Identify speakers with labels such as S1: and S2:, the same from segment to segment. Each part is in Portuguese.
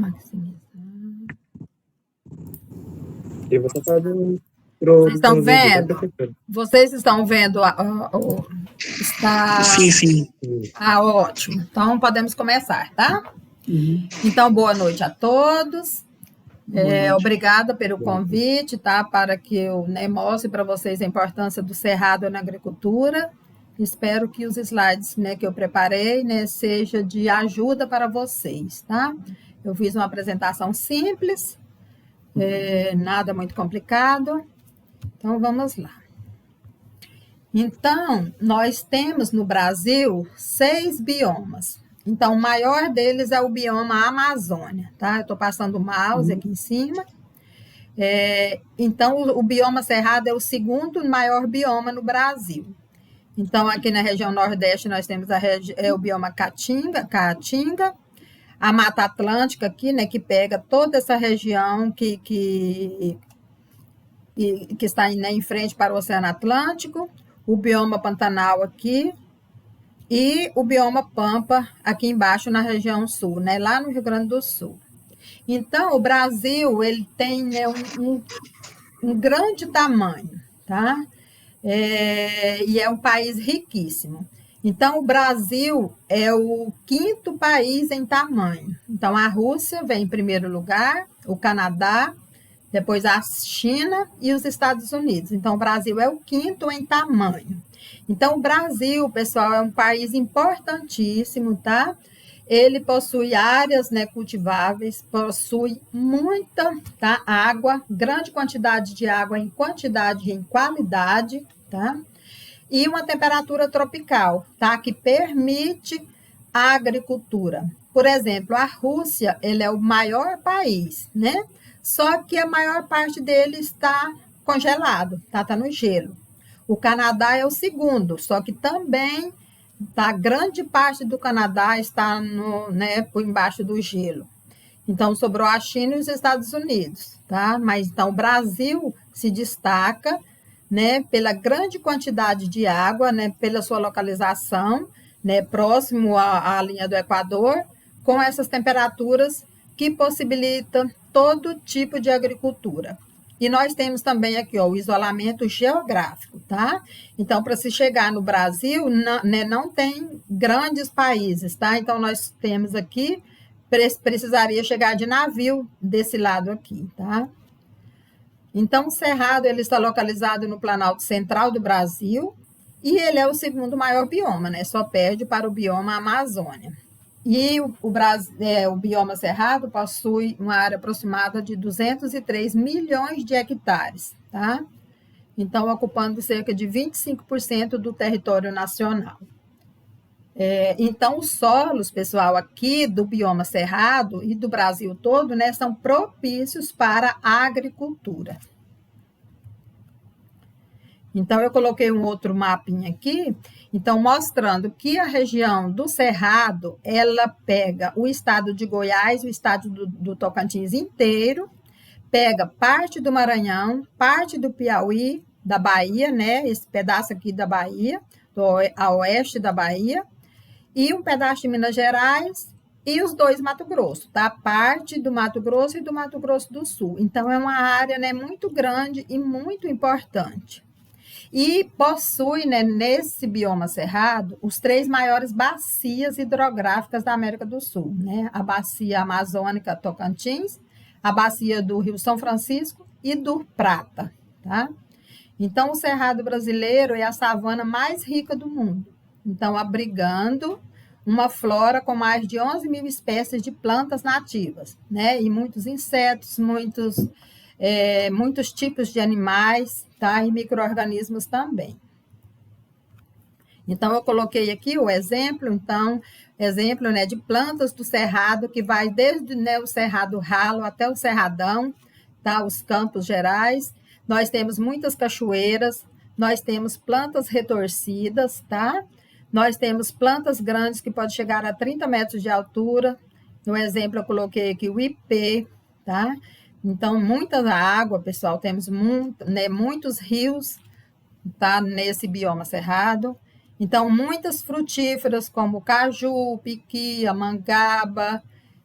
S1: Maximizar.
S2: E você pode
S1: Vocês estão vendo? Vocês estão vendo? Está...
S3: Sim.
S1: Ótimo. Então, podemos começar, tá? Então, boa noite a todos. Obrigada pelo convite, tá? Para que eu mostre para vocês a importância do cerrado na agricultura. Espero que os slides, que eu preparei, seja de ajuda para vocês, tá? Eu fiz uma apresentação simples, nada muito complicado. Então, vamos lá. Então, nós temos no Brasil 6 biomas. Então, o maior deles é o bioma Amazônia, tá? Eu estou passando o mouse aqui em cima. Então, o bioma Cerrado é o segundo maior bioma no Brasil. Então, aqui na região Nordeste, nós temos o bioma Caatinga, a Mata Atlântica aqui, que pega toda essa região que está em frente para o Oceano Atlântico, o bioma Pantanal aqui e o bioma Pampa aqui embaixo na região sul, lá no Rio Grande do Sul. Então, o Brasil ele tem um grande tamanho, tá? E é um país riquíssimo. Então, o Brasil é o 5º país em tamanho. Então, a Rússia vem em primeiro lugar, o Canadá, depois a China e os Estados Unidos. Então, o Brasil é o 5º em tamanho. Então, o Brasil, pessoal, é um país importantíssimo, tá? Ele possui áreas cultiváveis, possui muita água, grande quantidade de água em quantidade e em qualidade, tá? E uma temperatura tropical, tá? Que permite a agricultura. Por exemplo, a Rússia, ele é o maior país, Só que a maior parte dele está congelado, tá no gelo. O Canadá é o segundo, só que também grande parte do Canadá está por embaixo do gelo. Então, sobrou a China e os Estados Unidos, tá? Mas, então, o Brasil se destaca, pela grande quantidade de água, pela sua localização, próximo à linha do Equador, com essas temperaturas que possibilitam todo tipo de agricultura. E nós temos também aqui o isolamento geográfico, tá? Então, para se chegar no Brasil, não tem grandes países, tá? Então, nós temos aqui, precisaria chegar de navio desse lado aqui, tá? Então, o Cerrado ele está localizado no Planalto Central do Brasil e ele é o segundo maior bioma, Só perde para o bioma Amazônia. E o bioma Cerrado possui uma área aproximada de 203 milhões de hectares, tá? Então, ocupando cerca de 25% do território nacional. Então, os solos, pessoal, aqui do bioma Cerrado e do Brasil todo, são propícios para a agricultura. Então, eu coloquei um outro mapinha aqui, então, mostrando que a região do Cerrado, ela pega o estado de Goiás, o estado do Tocantins inteiro, pega parte do Maranhão, parte do Piauí, da Bahia, esse pedaço aqui da Bahia, a oeste da Bahia, e um pedaço de Minas Gerais e os 2 Mato Grosso, tá? Parte do Mato Grosso e do Mato Grosso do Sul. Então, é uma área muito grande e muito importante. E possui, nesse bioma cerrado, os 3 maiores bacias hidrográficas da América do Sul, A bacia amazônica Tocantins, a bacia do Rio São Francisco e do Prata, tá? Então, o Cerrado brasileiro é a savana mais rica do mundo. Então, abrigando uma flora com mais de 11 mil espécies de plantas nativas, E muitos insetos, muitos tipos de animais, tá? E micro-organismos também. Então, eu coloquei aqui o exemplo, de plantas do Cerrado, que vai desde o Cerrado Ralo até o Cerradão, tá? Os Campos Gerais. Nós temos muitas cachoeiras, nós temos plantas retorcidas, tá? Nós temos plantas grandes que podem chegar a 30 metros de altura. No exemplo, eu coloquei aqui o ipê, tá? Então, muita água, pessoal, temos muitos rios, tá? Nesse bioma cerrado. Então, muitas frutíferas como caju, piqui, mangaba,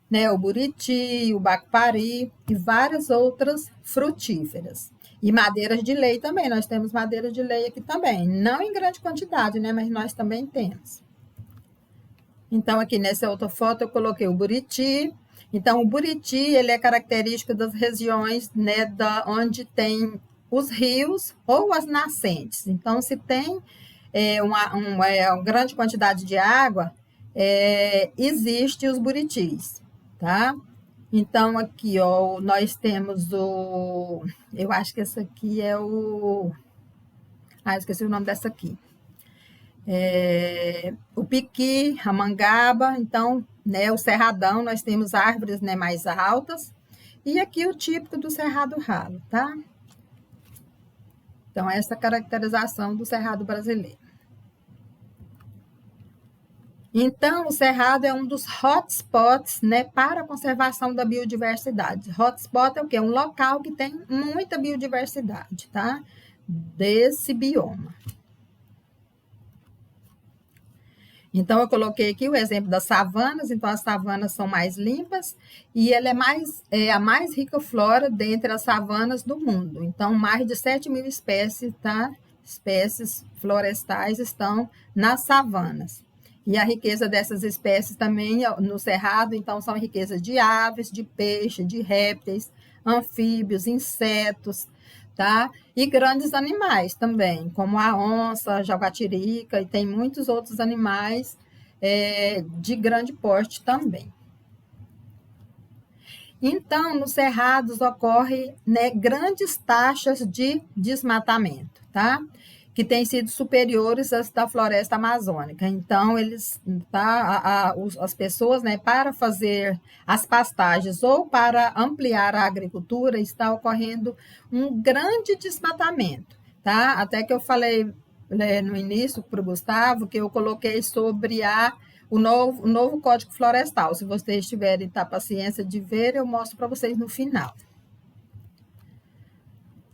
S1: né, o buriti, o bacupari e várias outras frutíferas. E madeiras de lei também, nós temos madeira de lei aqui também, não em grande quantidade, né, mas nós também temos. Então, aqui nessa outra foto eu coloquei o buriti. Então, o buriti, ele é característico das regiões, né, onde tem os rios ou as nascentes. Então, se tem uma grande quantidade de água, existe os buritis, tá? Então, aqui, ó, nós temos eu acho que essa aqui é esqueci o nome dessa aqui. O piqui, a mangaba, então, né, o cerradão, nós temos árvores, né, mais altas, e aqui o típico do cerrado ralo, tá? Então, essa caracterização do cerrado brasileiro. Então, o cerrado é um dos hotspots, né, para a conservação da biodiversidade. Hotspot é o quê? Um local que tem muita biodiversidade, tá? Desse bioma. Então, eu coloquei aqui o exemplo das savanas. Então, as savanas são mais limpas e ela é a mais rica flora dentre as savanas do mundo. Então, mais de 7.000 espécies, tá? Espécies florestais estão nas savanas. E a riqueza dessas espécies também no cerrado, então, são riquezas de aves, de peixe, de répteis, anfíbios, insetos, tá? E grandes animais também, como a onça, a jaguatirica, e tem muitos outros animais de grande porte também. Então, nos cerrados ocorrem, né, grandes taxas de desmatamento, tá? Que têm sido superiores às da floresta amazônica. Então, as pessoas, né, para fazer as pastagens ou para ampliar a agricultura, está ocorrendo um grande desmatamento, tá? Até que eu falei, né, no início para o Gustavo, que eu coloquei sobre o novo Código Florestal. Se vocês tiverem paciência de ver, eu mostro para vocês no final.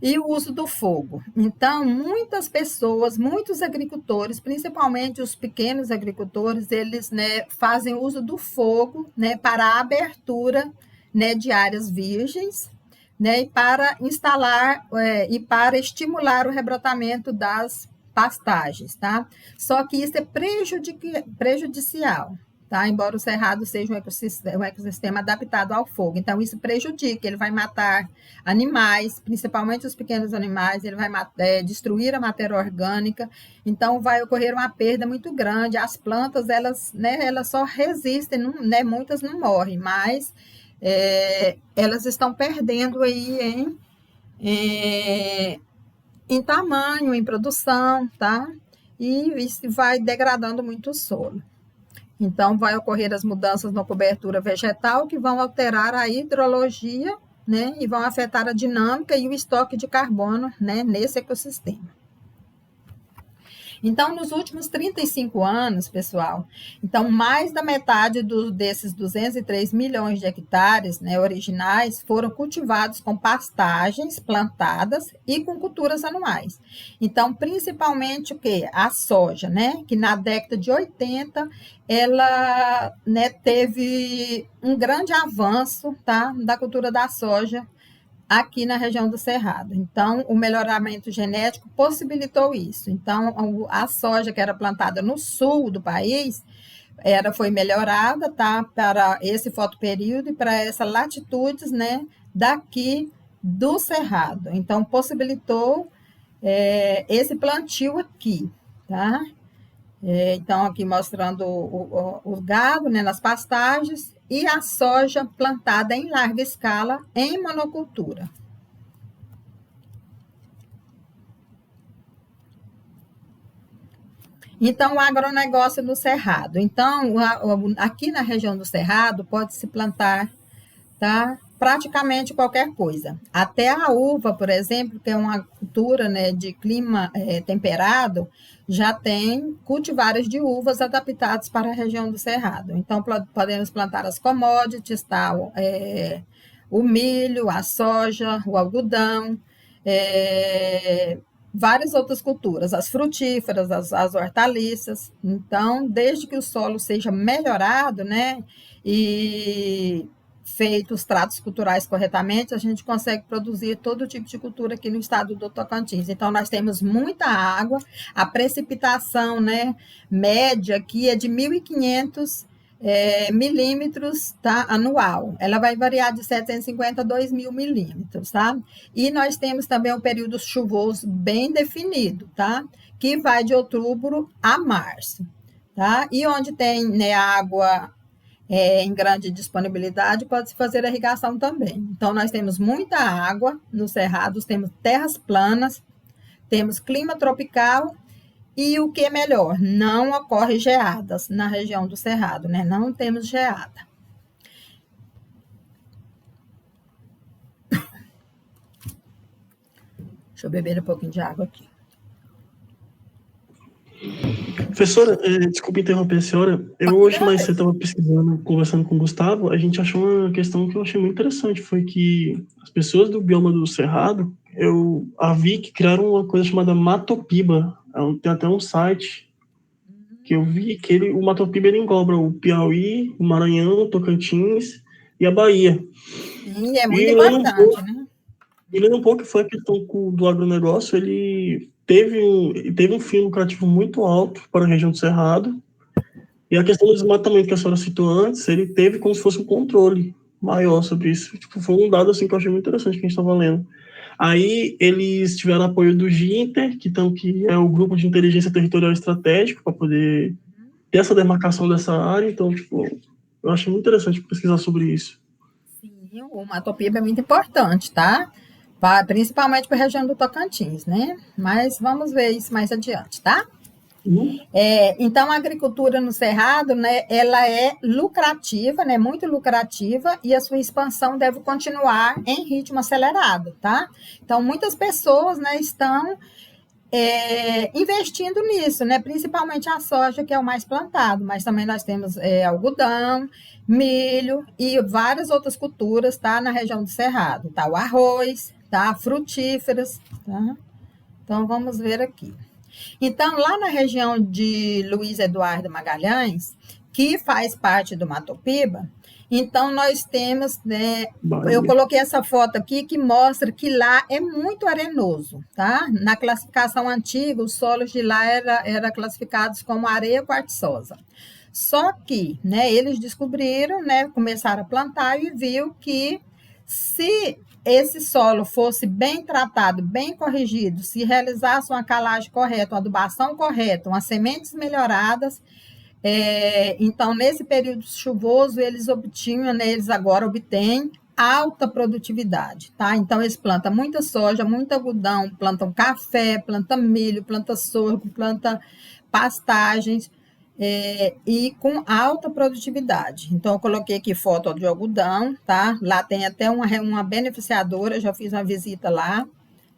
S1: E o uso do fogo. Então, muitas pessoas, muitos agricultores, principalmente os pequenos agricultores, eles, né, fazem uso do fogo, né, para a abertura, né, de áreas virgens, né, e para instalar e para estimular o rebrotamento das pastagens, tá? Só que isso é prejudicial, tá? Embora o cerrado seja um ecossistema adaptado ao fogo. Então, isso prejudica, ele vai matar animais, principalmente os pequenos animais, ele vai destruir a matéria orgânica, então vai ocorrer uma perda muito grande. As plantas, elas só resistem, não, né, muitas não morrem, mas elas estão perdendo aí em tamanho, em produção, tá? E isso vai degradando muito o solo. Então, vai ocorrer as mudanças na cobertura vegetal que vão alterar a hidrologia, né? E vão afetar a dinâmica e o estoque de carbono, né, nesse ecossistema. Então, nos últimos 35 anos, pessoal, então mais da metade desses 203 milhões de hectares, né, originais foram cultivados com pastagens plantadas e com culturas anuais. Então, principalmente o quê? A soja, né, que na década de 80 ela, né, teve um grande avanço, tá, da cultura da soja aqui na região do Cerrado. Então, o melhoramento genético possibilitou isso. Então, a soja que era plantada no sul do país, foi melhorada, tá, para esse fotoperíodo e para essas latitudes, né, daqui do Cerrado. Então, possibilitou esse plantio aqui, tá? Então, aqui mostrando o gado, né, nas pastagens, e a soja plantada em larga escala em monocultura. Então, o agronegócio no Cerrado. Então, aqui na região do Cerrado, pode-se plantar, tá, praticamente qualquer coisa. Até a uva, por exemplo, que é uma cultura, né, de clima temperado, já tem cultivares de uvas adaptados para a região do Cerrado. Então, podemos plantar as commodities, tá? O milho, a soja, o algodão, várias outras culturas, as frutíferas, as hortaliças. Então, desde que o solo seja melhorado, né, e feito os tratos culturais corretamente, a gente consegue produzir todo tipo de cultura aqui no estado do Tocantins. Então, nós temos muita água, a precipitação, né, média aqui é de 1.500 milímetros, tá, anual. Ela vai variar de 750 a 2.000 milímetros, tá? E nós temos também um período chuvoso bem definido, tá? Que vai de outubro a março, tá? E onde tem, né, água em grande disponibilidade, pode-se fazer irrigação também. Então, nós temos muita água nos cerrados, temos terras planas, temos clima tropical e o que é melhor, não ocorre geadas na região do cerrado, né? Não temos geada. Deixa eu beber um pouquinho de água aqui.
S3: Professora, desculpe interromper a senhora. Eu hoje mais cedo estava pesquisando, conversando com o Gustavo, a gente achou uma questão que eu achei muito interessante, foi que as pessoas do bioma do Cerrado, eu vi que criaram uma coisa chamada Matopiba. Tem até um site que eu vi que o Matopiba ele engloba o Piauí, o Maranhão, o Tocantins e a Bahia.
S1: Sim, é muito importante, né?
S3: E lendo um pouco que foi a questão do agronegócio, ele teve um fim lucrativo muito alto para a região do Cerrado, e a questão do desmatamento que a senhora citou antes, ele teve como se fosse um controle maior sobre isso. Tipo, foi um dado assim, que eu achei muito interessante que a gente estava lendo. Aí eles tiveram apoio do GINTER, que é o Grupo de Inteligência Territorial Estratégico, para poder ter essa demarcação dessa área. Então, tipo, eu achei muito interessante pesquisar sobre isso.
S1: Sim, o Matopiba é muito importante, tá? Principalmente para a região do Tocantins, né? Mas vamos ver isso mais adiante, tá? Então, a agricultura no Cerrado, né, ela é lucrativa, né, muito lucrativa, e a sua expansão deve continuar em ritmo acelerado, tá? Então, muitas pessoas, né, estão investindo nisso, né, principalmente a soja, que é o mais plantado, mas também nós temos algodão, milho e várias outras culturas, tá, na região do Cerrado, tá? O arroz, tá? Frutíferas, tá? Então, vamos ver aqui. Então, lá na região de Luiz Eduardo Magalhães, que faz parte do Matopiba, então nós temos, né, eu coloquei essa foto aqui que mostra que lá é muito arenoso, tá? Na classificação antiga, os solos de lá eram classificados como areia quartzosa. Só que, né, eles descobriram, né, começaram a plantar e viu que se esse solo fosse bem tratado, bem corrigido, se realizasse uma calagem correta, uma adubação correta, umas sementes melhoradas, então, nesse período chuvoso, eles obtinham, né, eles agora obtêm alta produtividade, tá? Então, eles plantam muita soja, muito algodão, plantam café, plantam milho, plantam sorgo, plantam pastagens, e com alta produtividade. Então, eu coloquei aqui foto de algodão, tá? Lá tem até uma beneficiadora, já fiz uma visita lá,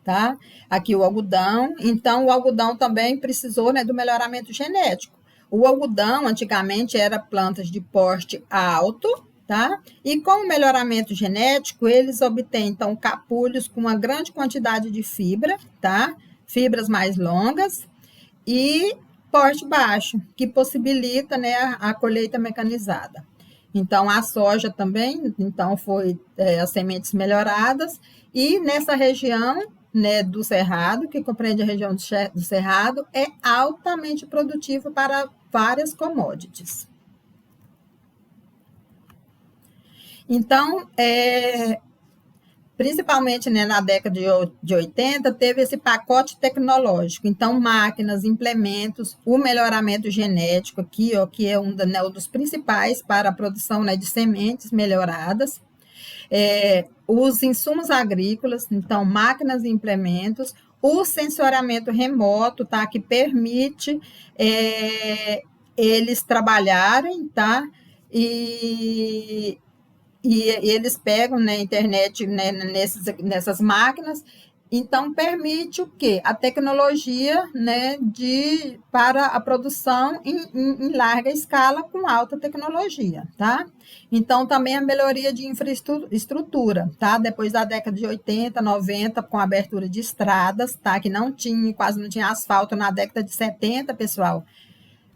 S1: tá? Aqui o algodão. Então, o algodão também precisou, né, do melhoramento genético. O algodão, antigamente, era plantas de porte alto, tá? E com o melhoramento genético, eles obtêm, então, capulhos com uma grande quantidade de fibra, tá? Fibras mais longas e porte baixo, que possibilita, né, a colheita mecanizada. Então, a soja também, então, foi as sementes melhoradas, e nessa região, né, do Cerrado, que compreende a região do Cerrado, é altamente produtivo para várias commodities. Então, principalmente, né, na década de 80, teve esse pacote tecnológico. Então, máquinas, implementos, o melhoramento genético aqui, ó, que é um dos principais para a produção, né, de sementes melhoradas. Os insumos agrícolas, então, máquinas e implementos, o sensoriamento remoto, tá, que permite eles trabalharem, tá, e eles pegam na internet, né, nessas máquinas Então, permite o quê? A tecnologia, né, para a produção em larga escala com alta tecnologia, tá? Então, também a melhoria de infraestrutura, tá? Depois da década de 80, 90, com a abertura de estradas, tá? Que quase não tinha asfalto na década de 70, pessoal.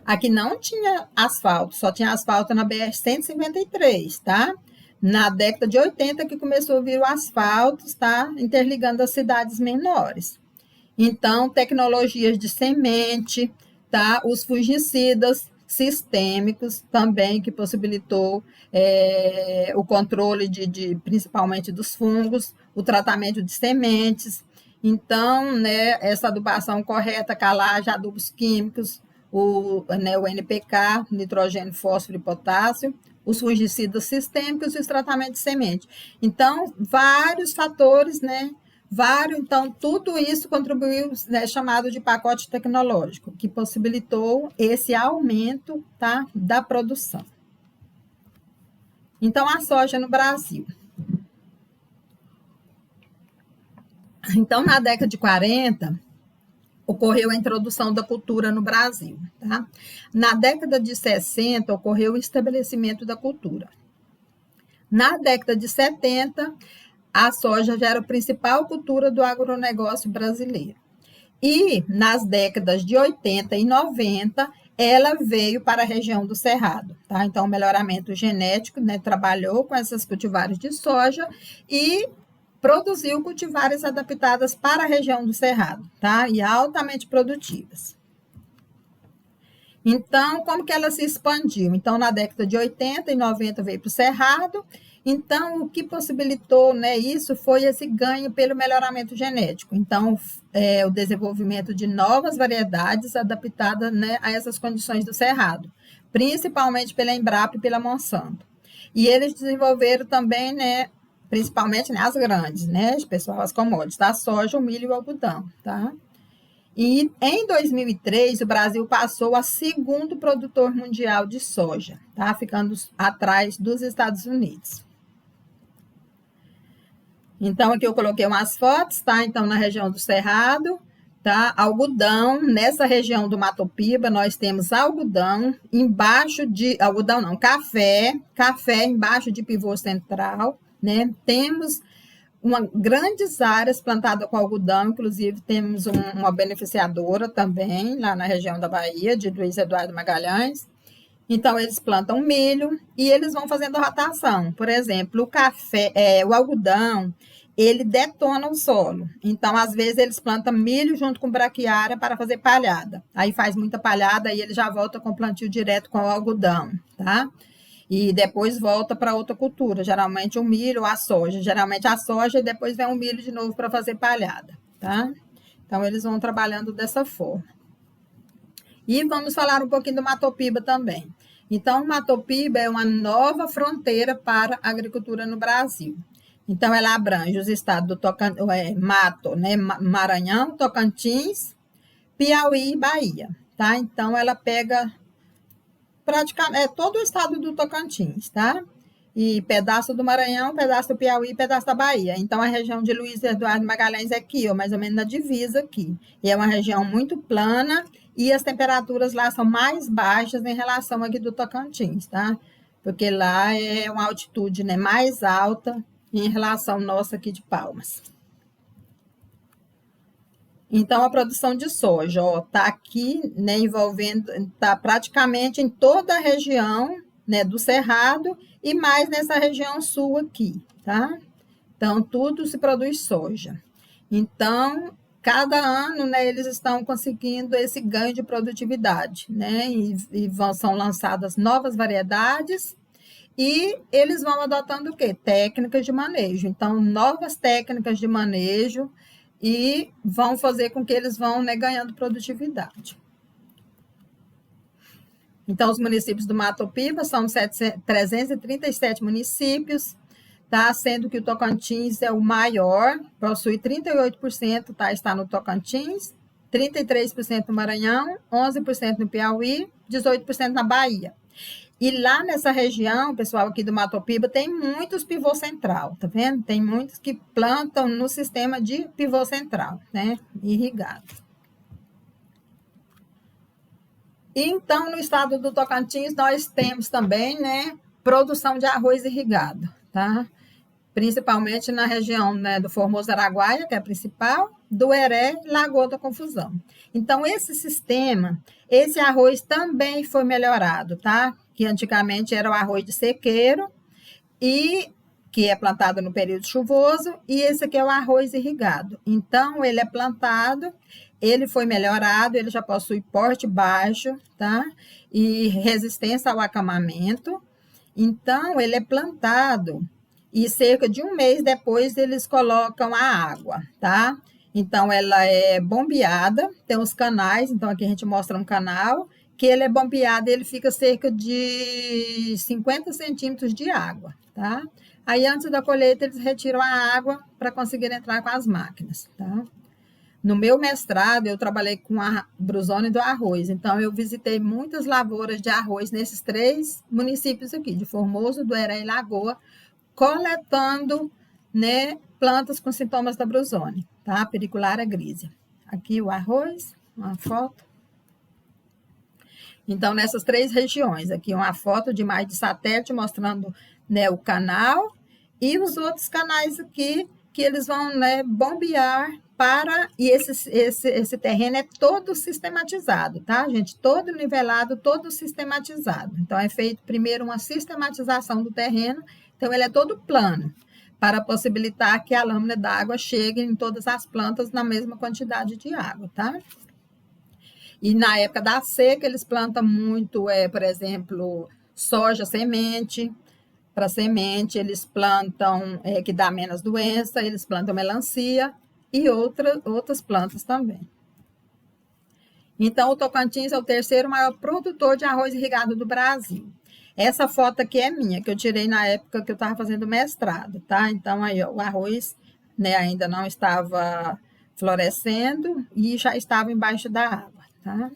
S1: Aqui não tinha asfalto, só tinha asfalto na BR-153, tá? Na década de 80 que começou a vir o asfalto, tá? Interligando as cidades menores. Então, tecnologias de semente, tá? Os fungicidas sistêmicos também, que possibilitou o controle principalmente dos fungos, o tratamento de sementes. Então, né, essa adubação correta, calagem, adubos químicos, o NPK, nitrogênio, fósforo e potássio, os fungicidas sistêmicos e os tratamentos de semente. Então, vários fatores, né? Então, tudo isso contribuiu, né, chamado de pacote tecnológico, que possibilitou esse aumento, tá, da produção. Então, a soja no Brasil. Então, na década de 40, ocorreu a introdução da cultura no Brasil. Tá? Na década de 60, ocorreu o estabelecimento da cultura. Na década de 70, a soja já era a principal cultura do agronegócio brasileiro. E nas décadas de 80 e 90, ela veio para a região do Cerrado. Tá? Então, o melhoramento genético, né, trabalhou com essas cultivares de soja e produziu cultivares adaptadas para a região do Cerrado, tá? E altamente produtivas. Então, como que ela se expandiu? Então, na década de 80 e 90 veio para o Cerrado. Então, o que possibilitou, né, isso foi esse ganho pelo melhoramento genético. Então, o desenvolvimento de novas variedades adaptadas, né, a essas condições do Cerrado, principalmente pela Embrapa e pela Monsanto. E eles desenvolveram também, né, principalmente, né, as grandes, né, pessoal, as commodities, tá? A soja, o milho e o algodão, tá? E em 2003, o Brasil passou a segundo produtor mundial de soja, tá? Ficando atrás dos Estados Unidos. Então, aqui eu coloquei umas fotos, tá? Então, na região do Cerrado, tá? Algodão, nessa região do Mato Piba, nós temos algodão, café embaixo de pivô central, né? Temos grandes áreas plantadas com algodão, inclusive temos uma beneficiadora também, lá na região da Bahia, de Luiz Eduardo Magalhães. Então, eles plantam milho e eles vão fazendo rotação. Por exemplo, o algodão, ele detona o solo. Então, às vezes, eles plantam milho junto com braquiária para fazer palhada. Aí faz muita palhada e ele já volta com o plantio direto com o algodão, tá? E depois volta para outra cultura, geralmente o milho ou a soja. Geralmente a soja e depois vem o milho de novo para fazer palhada, tá? Então, eles vão trabalhando dessa forma. E vamos falar um pouquinho do Mato Piba também. Então, o Mato Piba é uma nova fronteira para a agricultura no Brasil. Então, ela abrange os estados do Maranhão, Tocantins, Piauí e Bahia, tá? Então, ela pega praticamente todo o estado do Tocantins, tá? E pedaço do Maranhão, pedaço do Piauí, pedaço da Bahia. Então, a região de Luiz Eduardo Magalhães é aqui, ó, mais ou menos na divisa aqui. E é uma região muito plana e as temperaturas lá são mais baixas em relação aqui do Tocantins, tá? Porque lá é uma altitude, né, mais alta em relação nossa aqui de Palmas. Então, a produção de soja, ó, tá aqui, né, envolvendo, tá praticamente em toda a região, né, do Cerrado e mais nessa região sul aqui, tá? Então, tudo se produz soja. Então, cada ano, né, eles estão conseguindo esse ganho de produtividade, né, são lançadas novas variedades e eles vão adotando o quê? Técnicas de manejo. Então, novas técnicas de manejo e vão fazer com que eles vão, né, ganhando produtividade. Então, os municípios do Mato Piba são 337 municípios, tá? Sendo que o Tocantins é o maior, possui 38%, tá? Está no Tocantins, 33% no Maranhão, 11% no Piauí, 18% na Bahia. E lá nessa região, pessoal, aqui do Matopiba, tem muitos pivô central, tá vendo? Tem muitos que plantam no sistema de pivô central, né? Irrigado. Então, no estado do Tocantins, nós temos também, né, produção de arroz irrigado, tá? Principalmente na região, né, do Formoso Araguaia, que é a principal, do Heré e Lagoa da Confusão. Então, esse sistema, esse arroz também foi melhorado, tá? Que antigamente era o arroz de sequeiro, e que é plantado no período chuvoso, e esse aqui é o arroz irrigado. Então, ele é plantado, ele foi melhorado, ele já possui porte baixo, tá? E resistência ao acamamento. Então, ele é plantado e cerca de um mês depois eles colocam a água, tá? Então, ela é bombeada, tem os canais, então aqui a gente mostra um canal, que ele é bombeado, ele fica cerca de 50 centímetros de água, tá? Aí, antes da colheita, eles retiram a água para conseguir entrar com as máquinas, tá? No meu mestrado, eu trabalhei com a Brusone do arroz, então eu visitei muitas lavouras de arroz nesses 3 municípios aqui, de Formoso, do Heré e Lagoa, coletando, né, plantas com sintomas da Brusone, tá? Periculária grísea. Aqui o arroz, uma foto. Então, nessas 3 regiões, aqui uma foto de mais de satélite mostrando, né, o canal e os outros canais aqui que eles vão, né, bombear para... E esse terreno é todo sistematizado, tá, gente? Todo nivelado, todo sistematizado. Então, é feito primeiro uma sistematização do terreno. Então, ele é todo plano, para possibilitar que a lâmina d'água chegue em todas as plantas na mesma quantidade de água, tá? E na época da seca, eles plantam muito, por exemplo, soja semente. Para semente, eles plantam, que dá menos doença, eles plantam melancia e outras plantas também. Então, o Tocantins é o 3º maior produtor de arroz irrigado do Brasil. Essa foto aqui é minha, que eu tirei na época que eu estava fazendo mestrado, tá? Então, aí, ó, o arroz, né, ainda não estava florescendo e já estava embaixo da água, tá?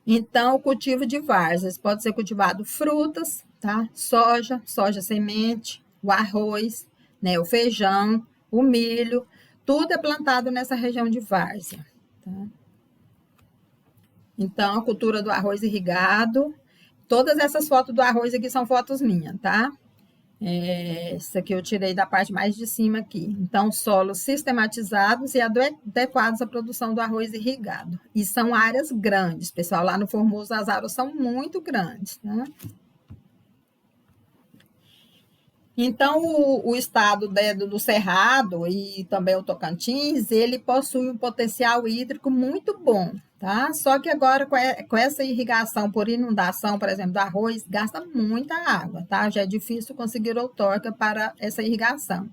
S1: Então, o cultivo de várzeas pode ser cultivado frutas, tá? Soja semente, o arroz, né, o feijão, o milho, tudo é plantado nessa região de várzea, tá? Então, a cultura do arroz irrigado. Todas essas fotos do arroz aqui são fotos minhas, tá? Essa aqui eu tirei da parte mais de cima aqui. Então, solos sistematizados e adequados à produção do arroz irrigado. E são áreas grandes, pessoal. Lá no Formoso, as áreas são muito grandes, né? Então, o estado do Cerrado e também o Tocantins, ele possui um potencial hídrico muito bom, tá? Só que agora, com essa irrigação por inundação, por exemplo, do arroz, gasta muita água, tá? Já é difícil conseguir outorga para essa irrigação.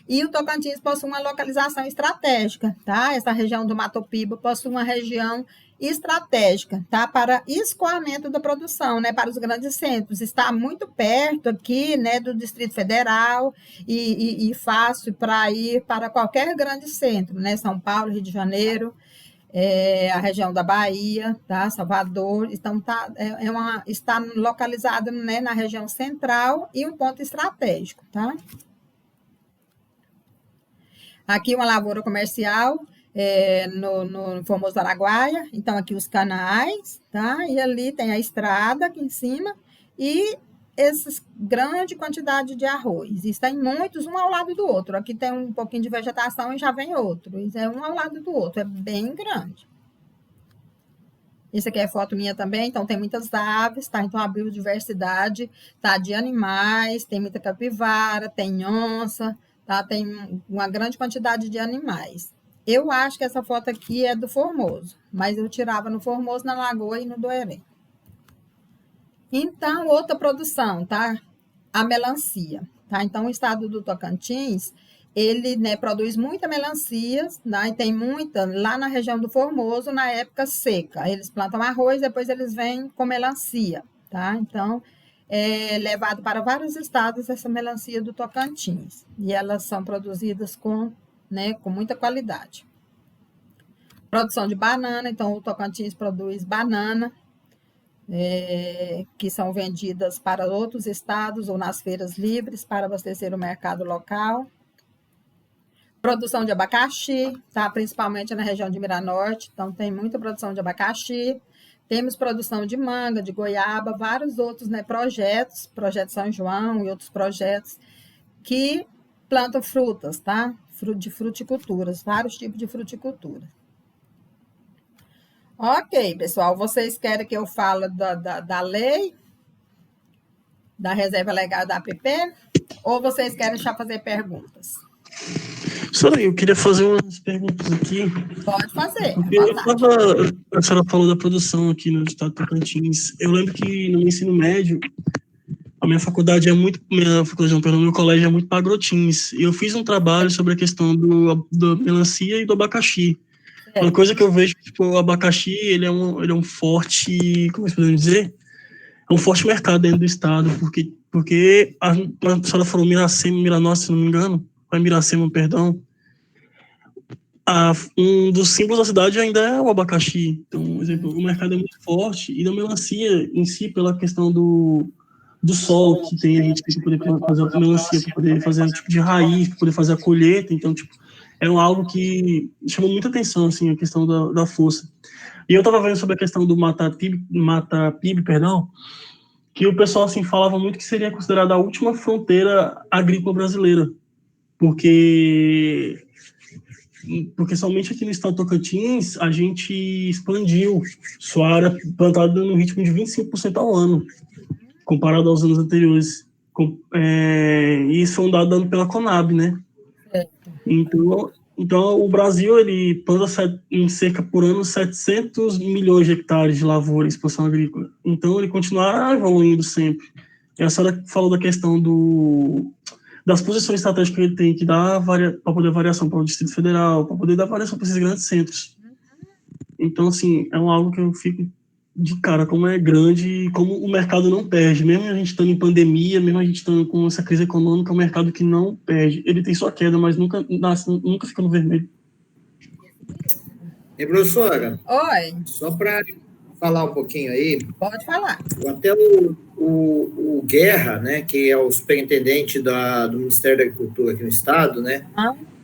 S1: E o Tocantins possui uma localização estratégica, tá? Essa região do Matopiba possui uma região estratégica, tá? Para escoamento da produção, né? Para os grandes centros. Está muito perto aqui, né? Do Distrito Federal e fácil para ir para qualquer grande centro, né? São Paulo, Rio de Janeiro, a região da Bahia, tá? Salvador. Então, está localizado, né? Na região central e um ponto estratégico, tá? Aqui uma lavoura comercial, no Formoso Araguaia. Então, aqui os canais, tá? E ali tem a estrada aqui em cima e essa grande quantidade de arroz. E tem muitos, um ao lado do outro. Aqui tem um pouquinho de vegetação e já vem outro. Isso é um ao lado do outro, é bem grande. Isso aqui é foto minha também, então tem muitas aves, tá? Então a biodiversidade, tá? De animais, tem muita capivara, tem onça, tá? Tem uma grande quantidade de animais. Eu acho que essa foto aqui é do Formoso, mas eu tirava no Formoso, na Lagoa e no do Heré. Então, outra produção, tá? A melancia, tá? Então, o estado do Tocantins, ele, né, produz muita melancia, né? E tem muita lá na região do Formoso, na época seca. Eles plantam arroz, depois eles vêm com melancia, tá? Então, é levado para vários estados essa melancia do Tocantins. E elas são produzidas com muita qualidade. Produção de banana, então o Tocantins produz banana, que são vendidas para outros estados ou nas feiras livres para abastecer o mercado local. Produção de abacaxi, tá? Principalmente na região de Miranorte, então tem muita produção de abacaxi. Temos produção de manga, de goiaba, vários outros, né, projeto São João e outros projetos que plantam frutas, tá? De fruticulturas, vários tipos de fruticultura. Ok, pessoal, vocês querem que eu fale da lei, da reserva legal da APP, ou vocês querem já fazer perguntas?
S3: Senhora, eu queria fazer umas perguntas aqui.
S1: Pode fazer.
S3: Porque a senhora falou da produção aqui no estado de Tocantins. Eu lembro que no ensino médio, a minha faculdade meu colégio é muito para agrotins. E eu fiz um trabalho sobre a questão do melancia e do abacaxi. Uma coisa que eu vejo, tipo, o abacaxi, ele é um forte, como podemos dizer? É um forte mercado dentro do estado, porque a senhora falou Miranossa, se não me engano, Miracema, perdão, um dos símbolos da cidade ainda é o abacaxi. Então, por exemplo, o mercado é muito forte, e da melancia em si, pela questão do sol que tem, a gente tem que poder fazer a melancia, para poder fazer um tipo de raiz, para poder fazer a colheita. Então, tipo, é algo que chamou muita atenção, assim, a questão da força. E eu estava vendo sobre a questão do Matapibe, perdão, que o pessoal, assim, falava muito que seria considerada a última fronteira agrícola brasileira, porque somente aqui no estado de Tocantins a gente expandiu sua área plantada no ritmo de 25% ao ano, comparado aos anos anteriores. E isso foi um dado dado pela Conab, né? Então o Brasil, ele planta em cerca por ano 700 milhões de hectares de lavoura e expansão agrícola. Então ele continua evoluindo sempre. E a senhora falou da questão das posições estratégicas que ele tem que dar para poder variação para o Distrito Federal, para poder dar variação para esses grandes centros. Então, assim, é algo que eu fico de cara, como é grande e como o mercado não perde. Mesmo a gente estando em pandemia, mesmo a gente estando com essa crise econômica, é um mercado que não perde. Ele tem sua queda, mas nunca fica no vermelho.
S4: E, professora?
S1: Oi.
S4: Só para falar um pouquinho aí.
S1: Pode falar.
S4: Até o Guerra, né, que é o superintendente do Ministério da Agricultura aqui no estado, né,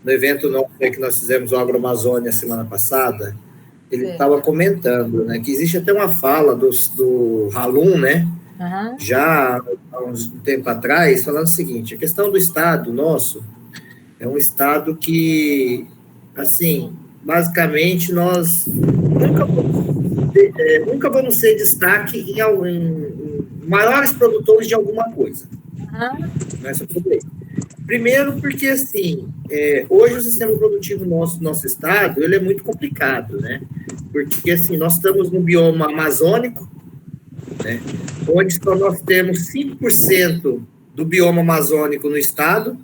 S4: no evento que nós fizemos o Agroamazônia semana passada, ele estava comentando, né, que existe até uma fala do Halum, né, já há um tempo atrás, falando o seguinte: a questão do estado nosso é um estado que, assim, basicamente nós nunca vamos ser destaque em maiores produtores de alguma coisa. Nessa poder. Primeiro porque, assim, hoje o sistema produtivo nosso estado, ele é muito complicado, né? Porque, assim, nós estamos no bioma amazônico, né? Onde só nós temos 5% do bioma amazônico no estado,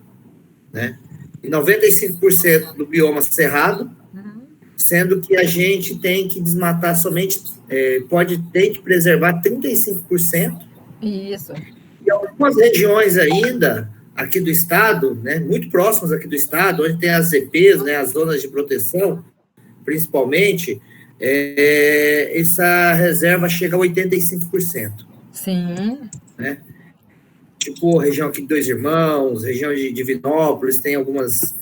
S4: né? E 95% do bioma cerrado, sendo que a gente tem que desmatar somente, tem que preservar 35%.
S1: Isso.
S4: E algumas regiões ainda aqui do estado, né, muito próximas aqui do estado, onde tem as ZPs, né, as zonas de proteção, principalmente, essa reserva chega a 85%.
S1: Sim.
S4: Né? Tipo, região aqui de Dois Irmãos, região de Divinópolis, tem algumas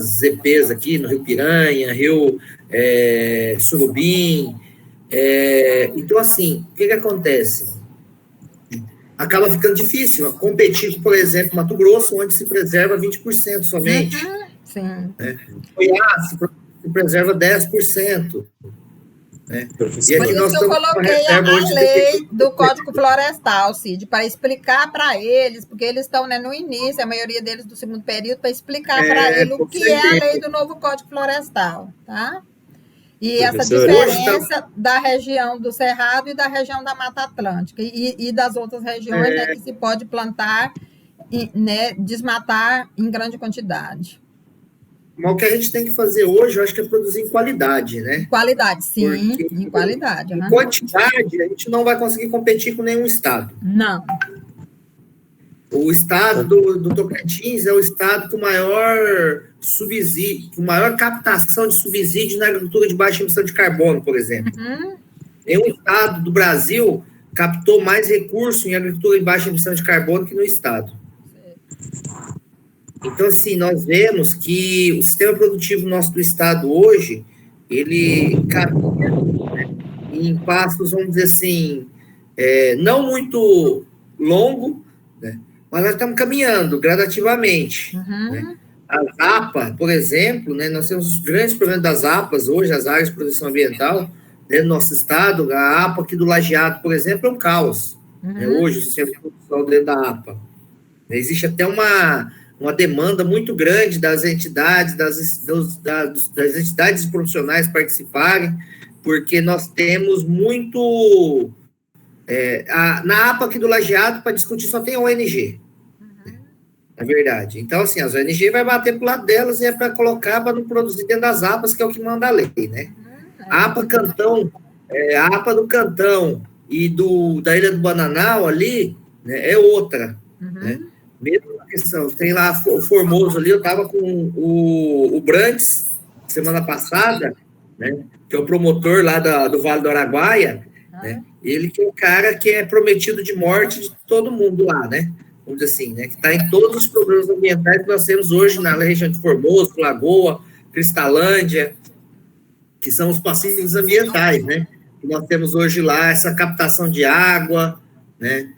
S4: ZPs aqui no Rio Piranha, Rio Surubim. Então, assim, o que acontece? Acaba ficando difícil competir, por exemplo, Mato Grosso, onde se preserva 20% somente.
S1: Sim.
S4: Né? Goiás se preserva 10%. Né?
S1: Por isso que eu coloquei a lei do Código Florestal, Cid, para explicar para eles, porque eles estão, né, no início, a maioria deles do segundo período, para explicar para eles o que é a lei do novo Código Florestal, tá? E essa diferença da região do Cerrado e da região da Mata Atlântica e das outras regiões, né, que se pode plantar, né, desmatar em grande quantidade.
S4: Mas o que a gente tem que fazer hoje, eu acho que é produzir em qualidade, né?
S1: Em qualidade, sim, porque em qualidade.
S4: Em quantidade, a gente não vai conseguir competir com nenhum estado.
S1: Não.
S4: O estado do Tocantins é o estado com maior subsídio, com maior captação de subsídio na agricultura de baixa emissão de carbono, por exemplo. Nenhum estado do Brasil captou mais recurso em agricultura de baixa emissão de carbono que no estado. Então, assim, nós vemos que o sistema produtivo nosso do estado hoje, ele caminha, né, em passos, vamos dizer assim, não muito longo, né, mas nós estamos caminhando gradativamente. Né? As APA, por exemplo, né, nós temos os grandes problemas das APAs hoje, as áreas de proteção ambiental, dentro do nosso estado. A APA aqui do Lajeado, por exemplo, é um caos. Né, hoje, o sistema de produção dentro da APA. Existe até uma demanda muito grande das entidades, das entidades profissionais participarem, porque nós temos muito... na APA aqui do Lajeado, para discutir, só tem ONG. É verdade. Então, assim, as ONG vai bater pro lado delas e é para colocar, para não produzir dentro das APAs, que é o que manda a lei, né? A APA Cantão, a APA do Cantão e da Ilha do Bananal ali, né, é outra, né? Mesmo a questão, tem lá o Formoso ali, eu estava com o Brandes, semana passada, né, que é o promotor lá do Vale do Araguaia, né, ele que é o cara que é prometido de morte de todo mundo lá, né? Vamos dizer assim, né, que está em todos os problemas ambientais que nós temos hoje na região de Formoso, Lagoa, Cristalândia, que são os passivos ambientais, né, que nós temos hoje lá, essa captação de água, né,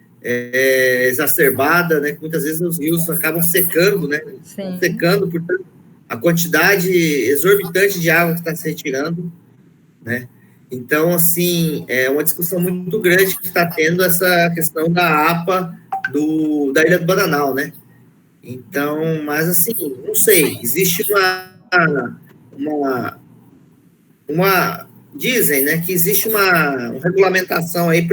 S4: exacerbada, né, que muitas vezes os rios acabam secando, né, secando, portanto, a quantidade exorbitante de água que está se retirando, né. Então, assim, é uma discussão muito grande que está tendo essa questão da APA da Ilha do Bananal, né? Então, mas assim, não sei, existe dizem, né, que existe uma regulamentação aí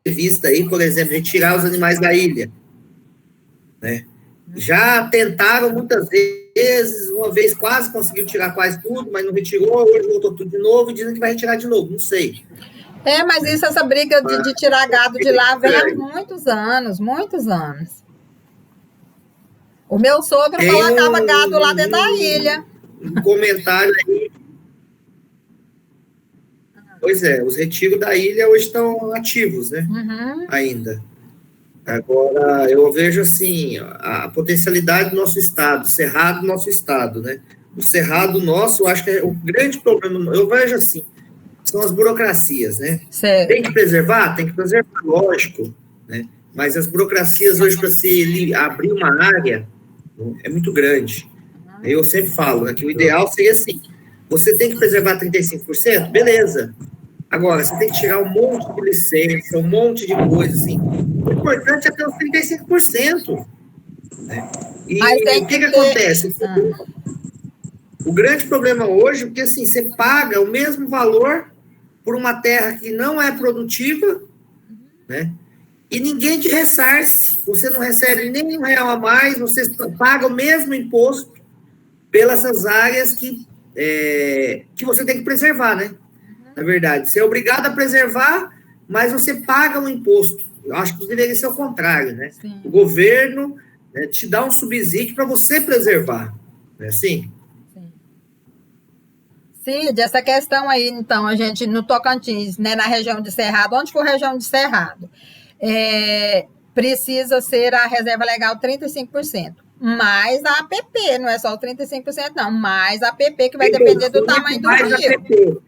S4: prevista aí, por exemplo, retirar os animais da ilha, né? Já tentaram muitas vezes, uma vez quase conseguiu tirar quase tudo, mas não retirou, hoje voltou tudo de novo e dizem que vai retirar de novo, não sei.
S1: Mas essa briga de tirar gado de lá vem há muitos anos, muitos anos. O meu sogro colocava gado lá dentro da ilha.
S4: Um comentário aí. Pois é, os retiros da ilha hoje estão ativos, né? Ainda. Agora, eu vejo assim, a potencialidade do nosso estado, o cerrado do nosso estado, né? O cerrado nosso, eu acho que é o grande problema, eu vejo assim, são as burocracias, né?
S1: Certo.
S4: Tem que preservar, lógico, né? Mas as burocracias hoje, para se abrir uma área, é muito grande. Eu sempre falo, né, que o ideal seria assim, você tem que preservar 35%? Beleza. Agora, você tem que tirar um monte de licença, um monte de coisa, assim. O importante é ter os 35%. Né? E o que acontece? O grande problema hoje é porque, assim, você paga o mesmo valor por uma terra que não é produtiva, né? E ninguém te ressarce. Você não recebe nem R$1 a mais, você paga o mesmo imposto pelas áreas que você tem que preservar, né? Na verdade, você é obrigado a preservar, mas você paga um imposto. Eu acho que deveria ser o contrário, né? Sim. O governo, né, te dá um subsídio para você preservar, não é assim?
S1: Cid, essa questão aí, então, a gente, no Tocantins, né, na região de Cerrado, onde for região de Cerrado, precisa ser a reserva legal 35%, mais a APP, não é só o 35%, não, mais a APP, que vai depender do tamanho do rio.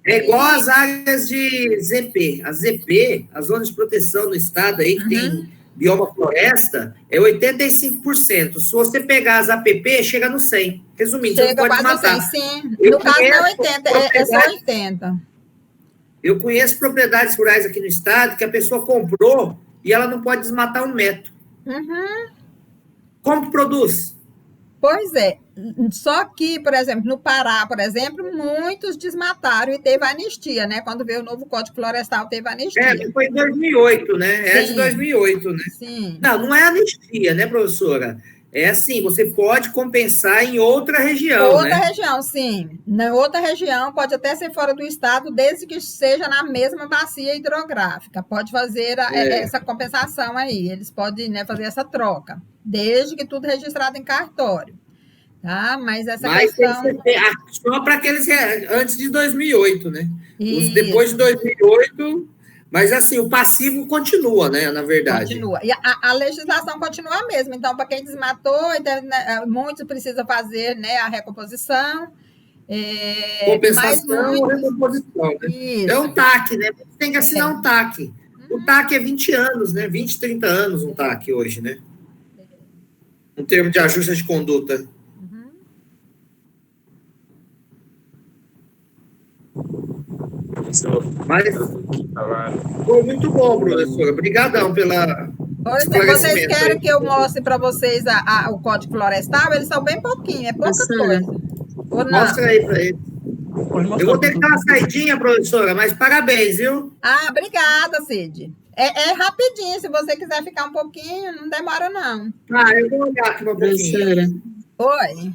S4: É igual as áreas de ZP. A ZP, as zonas de proteção no estado aí, que tem bioma floresta, é 85%. Se você pegar as APP, chega no 100%. Resumindo,
S1: chega
S4: você não pode matar.
S1: 100, sim. No caso, não é 80, é só 80.
S4: Eu conheço propriedades rurais aqui no estado que a pessoa comprou e ela não pode desmatar 1 metro. Como que produz?
S1: Pois é. Só que, por exemplo, no Pará, por exemplo, muitos desmataram e teve anistia, né? Quando veio o novo Código Florestal, teve anistia.
S4: Foi em 2008, né? É de 2008, né?
S1: Sim.
S4: Não é anistia, né, professora? É assim, você pode compensar em outra região,
S1: outra região, sim. Na outra região, pode até ser fora do estado, desde que seja na mesma bacia hidrográfica. Pode fazer essa compensação aí. Eles podem, né, fazer essa troca, desde que tudo registrado em cartório. tá? Mas essa
S4: Mas tem que
S1: questão...
S4: ser só para aqueles antes de 2008, né? Os depois de
S1: Isso,
S4: 2008, mas assim, o passivo continua, né, na verdade.
S1: continua. E a legislação continua a mesma. Então, para quem desmatou, então, né, muitos precisam fazer, né, a recomposição, mas
S4: Compensação ou
S1: muitos...
S4: recomposição, né? É
S1: Isso.
S4: um TAC, né? Tem que assinar um TAC. O TAC é 20 anos, né? 20, 30 anos um TAC hoje, né? Um termo de ajuste de conduta.
S1: Uhum.
S4: Mas foi muito bom, professora. Obrigadão pela
S1: Pois é, vocês
S4: esclarecimento
S1: querem
S4: aí.
S1: que eu mostre para vocês o Código Florestal? Eles são bem pouquinho, é pouca
S5: Professora,
S1: coisa. Ou não?
S4: Mostra aí para ele.
S3: Pode
S4: Eu
S3: mostrar,
S4: vou ter que dar uma
S3: professor.
S4: saidinha, professora, mas parabéns, viu?
S1: Ah, obrigada, Cid. É rapidinho, se você quiser ficar um pouquinho, não demora não.
S4: Ah, eu vou olhar aqui um pouquinho.
S5: professora,
S1: Oi,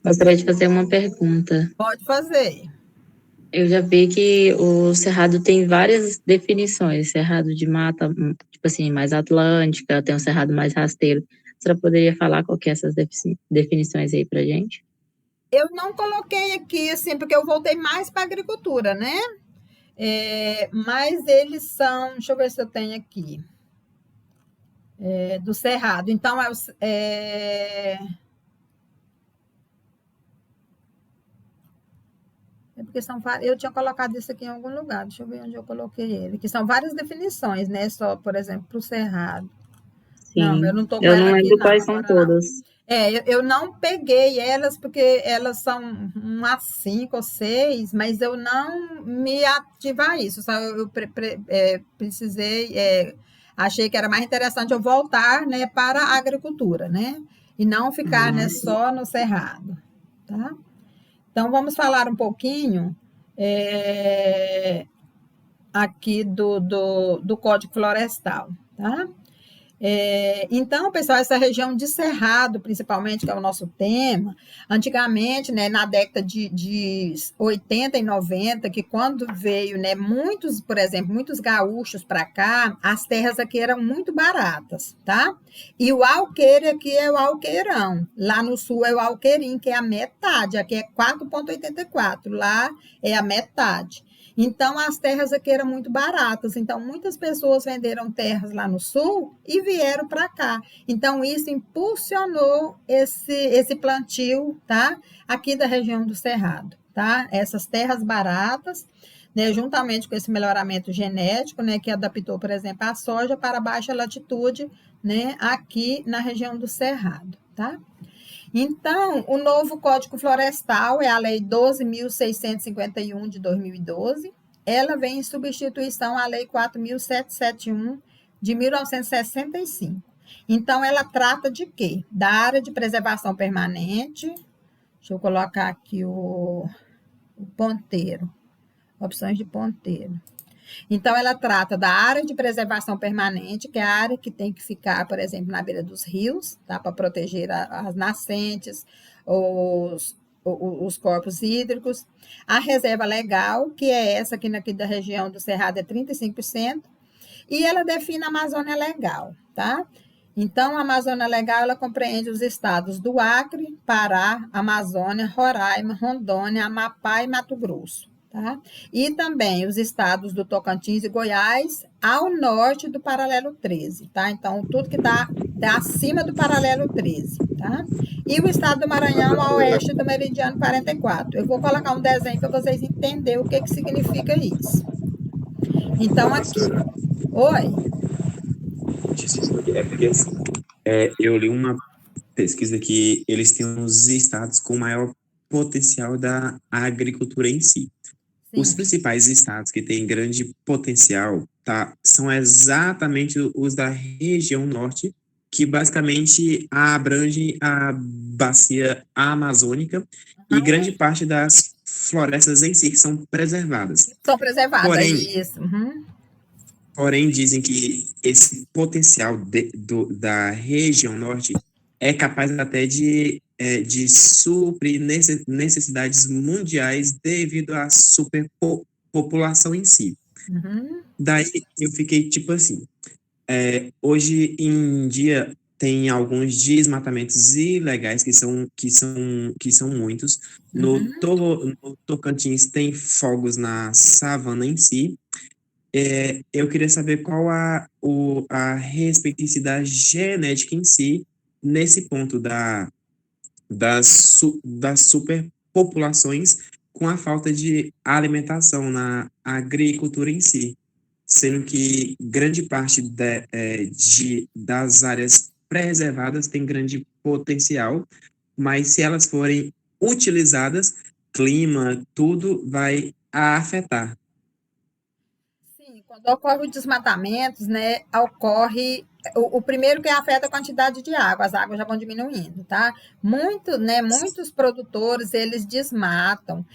S5: gostaria de fazer uma pergunta.
S1: pode fazer.
S5: Eu já vi que o cerrado tem várias definições. Cerrado de mata, tipo assim, mais atlântica, tem um cerrado mais rasteiro. A senhora poderia falar qual que é essas definições aí pra gente?
S1: Eu não coloquei aqui, assim, porque eu voltei mais para a agricultura, né? Mas eles são, deixa eu ver se eu tenho aqui, do Cerrado. Então, porque são eu tinha colocado isso aqui em algum lugar, deixa eu ver onde eu coloquei ele, que são várias definições, né? Só, por exemplo, para o Cerrado. Não, eu
S5: Sim,
S1: não estou com
S5: eu
S1: ela
S5: não
S1: aqui,
S5: lembro
S1: não,
S5: quais são
S1: agora não.
S5: todas.
S1: Eu não peguei elas, porque elas são umas 5 ou 6, mas eu não me ativar isso, só eu precisei, achei que era mais interessante eu voltar, né, para a agricultura, né, e não ficar, né, só no cerrado, tá? Então, vamos falar um pouquinho aqui do Código Florestal, tá? Então, pessoal, essa região de Cerrado, principalmente, que é o nosso tema, antigamente, né, na década de 80 e 90, que quando veio, né, muitos, por exemplo, muitos gaúchos para cá, as terras aqui eram muito baratas, tá? E o alqueire aqui é o alqueirão, lá no sul é o alqueirinho, que é a metade, aqui é 4,84, lá é a metade. Então, as terras aqui eram muito baratas. Então, muitas pessoas venderam terras lá no sul e vieram para cá. Então, isso impulsionou esse plantio, tá? Aqui da região do Cerrado, tá? Essas terras baratas, né, juntamente com esse melhoramento genético, né, que adaptou, por exemplo, a soja para baixa latitude, né, aqui na região do Cerrado, tá? Então, o novo Código Florestal é a Lei 12.651 de 2012. Ela vem em substituição à Lei 4.771 de 1965. Então, ela trata de quê? Da área de preservação permanente. Deixa eu colocar aqui o ponteiro. Opções de ponteiro. Então, ela trata da área de preservação permanente, que é a área que tem que ficar, por exemplo, na beira dos rios, tá? Para proteger as nascentes, os corpos hídricos. A reserva legal, que é essa aqui da região do Cerrado, é 35%. E ela define a Amazônia Legal, tá? Então, a Amazônia Legal, ela compreende os estados do Acre, Pará, Amazônia, Roraima, Rondônia, Amapá e Mato Grosso. Tá? E também os estados do Tocantins e Goiás ao norte do paralelo 13, tá? Então, tudo que está acima do paralelo 13, tá? E o estado do Maranhão ao oeste do meridiano 44. Eu vou colocar um desenho para vocês entenderem o que significa isso. Então, aqui. Oi?
S2: É porque assim, eu li uma pesquisa que eles têm os estados com maior potencial da agricultura em si.
S1: Sim.
S2: Os principais estados que têm grande potencial, tá, são exatamente os da região norte, que basicamente abrange a bacia amazônica e grande parte das florestas em si que são preservadas.
S1: São preservadas,
S2: Porém,
S1: isso. Uhum.
S2: porém dizem que esse potencial da região norte é capaz até de suprir necessidades mundiais devido à superpopulação em si.
S1: Uhum.
S2: Daí eu fiquei tipo assim, hoje em dia tem alguns desmatamentos ilegais, que são muitos. No Tocantins tem fogos na savana em si. Eu queria saber qual a respectividade genética em si, nesse ponto das superpopulações com a falta de alimentação na agricultura em si, sendo que grande parte das áreas preservadas tem grande potencial, mas se elas forem utilizadas, clima, tudo vai afetar.
S1: Sim, quando ocorre o desmatamento, né, ocorre o primeiro que afeta a quantidade de água, as águas já vão diminuindo, tá? Muitos produtores, eles desmatam,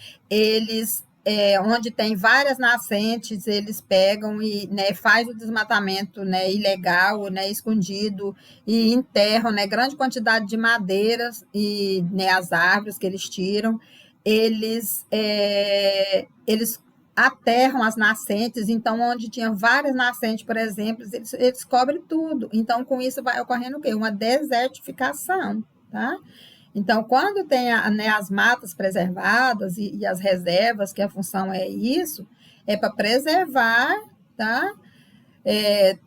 S1: onde tem várias nascentes, eles pegam e, né, faz o desmatamento, né, ilegal, né, escondido, e enterram, né, grande quantidade de madeiras e, né, as árvores que eles tiram, eles aterram as nascentes, então, onde tinha várias nascentes, por exemplo, eles cobrem tudo. Então, com isso vai ocorrendo o quê? Uma desertificação, tá? Então, quando tem né, as matas preservadas e as reservas, que a função é isso, é para preservar, tá?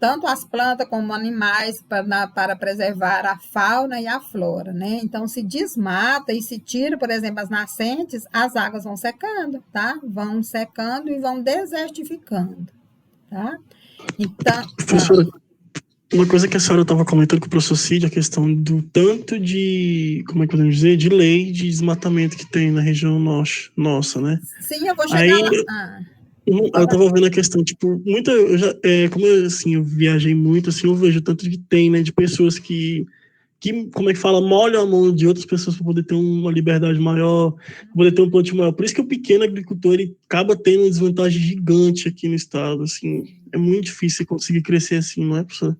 S1: Tanto as plantas como animais para preservar a fauna e a flora, né? Então, se desmata e se tira, por exemplo, as nascentes, as águas vão secando, tá? Vão secando e vão desertificando, tá? Então,
S3: Professora, uma coisa que a senhora estava comentando com o professor Cid, a questão do tanto de, como é que podemos dizer, de lei de desmatamento que tem na região nossa, né?
S1: sim, eu vou chegar lá.
S3: Eu estava vendo a questão, tipo, como eu viajei muito, assim, eu vejo tanto que tem, né, de pessoas que, como é que fala, molham a mão de outras pessoas para poder ter uma liberdade maior, pra poder ter um plantio maior. Por isso que o pequeno agricultor, ele acaba tendo uma desvantagem gigante aqui no estado, assim. É muito difícil conseguir crescer assim, não é, professor?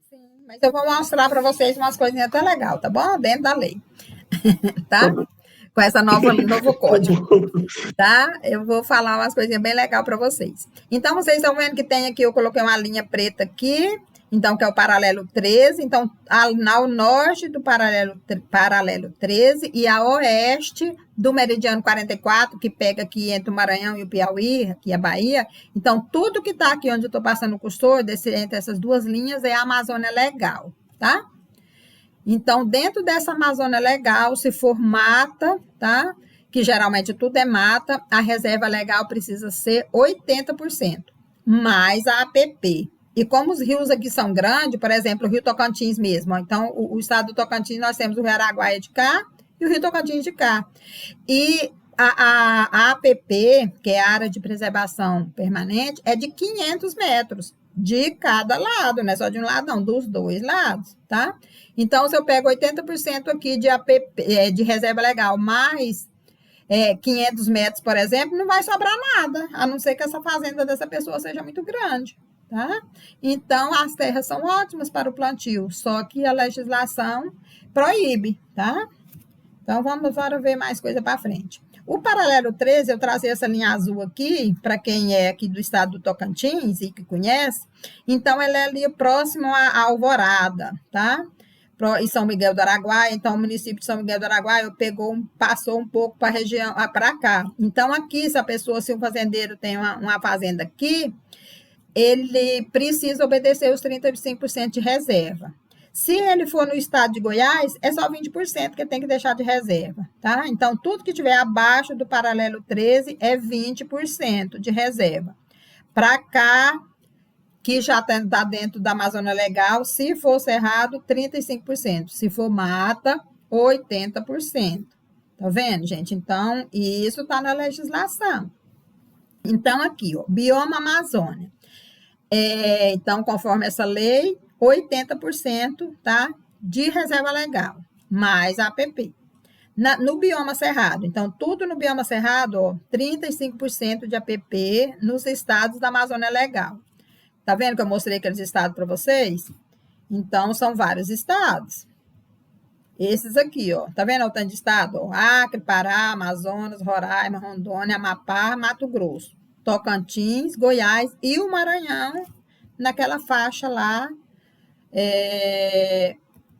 S1: Sim, mas eu vou mostrar para vocês umas coisinhas até legal, tá bom? Dentro da lei, tá? Com essa novo código, tá? Eu vou falar umas coisinhas bem legais para vocês. Então, vocês estão vendo que tem aqui, eu coloquei uma linha preta aqui, então, que é o paralelo 13, então, ao norte do paralelo 13 e a oeste do meridiano 44, que pega aqui entre o Maranhão e o Piauí, aqui a Bahia. Então, tudo que está aqui onde eu estou passando o cursor, entre essas duas linhas, é a Amazônia Legal, tá? Então, dentro dessa Amazônia Legal, se for mata, tá? Que geralmente tudo é mata, a reserva legal precisa ser 80%, mais a APP. E como os rios aqui são grandes, por exemplo, o Rio Tocantins mesmo, então o estado do Tocantins nós temos o Rio Araguaia de cá e o Rio Tocantins de cá. E a APP, que é a área de preservação permanente, é de 500 metros de cada lado, não é só de um lado, não, dos dois lados, tá? Então, se eu pego 80% aqui de APP, de reserva legal, mais 500 metros, por exemplo, não vai sobrar nada, a não ser que essa fazenda dessa pessoa seja muito grande, tá? Então, as terras são ótimas para o plantio, só que a legislação proíbe, tá? Então, vamos agora ver mais coisa para frente. O paralelo 13, eu tracei essa linha azul aqui, para quem é aqui do estado do Tocantins e que conhece, então ela é ali próximo à Alvorada, tá? Em São Miguel do Araguaia, então o município de São Miguel do Araguaia passou um pouco para a região, para cá. Então, aqui, se um fazendeiro tem uma fazenda aqui, ele precisa obedecer os 35% de reserva. Se ele for no estado de Goiás, é só 20% que tem que deixar de reserva, tá? Então, tudo que tiver abaixo do paralelo 13 é 20% de reserva. Para cá, que já está dentro da Amazônia Legal, se for cerrado, 35%. Se for mata, 80%. Tá vendo, gente? Então, isso está na legislação. Então, aqui, ó, bioma Amazônia. Então, conforme essa lei, 80%, tá, de reserva legal, mais APP. No bioma cerrado, então, tudo no bioma cerrado, ó, 35% de APP nos estados da Amazônia Legal. Tá vendo que eu mostrei aqueles estados para vocês? Então, são vários estados. Esses aqui, ó, tá vendo o tanto de estado? Ó, Acre, Pará, Amazonas, Roraima, Rondônia, Amapá, Mato Grosso, Tocantins, Goiás e o Maranhão, naquela faixa lá,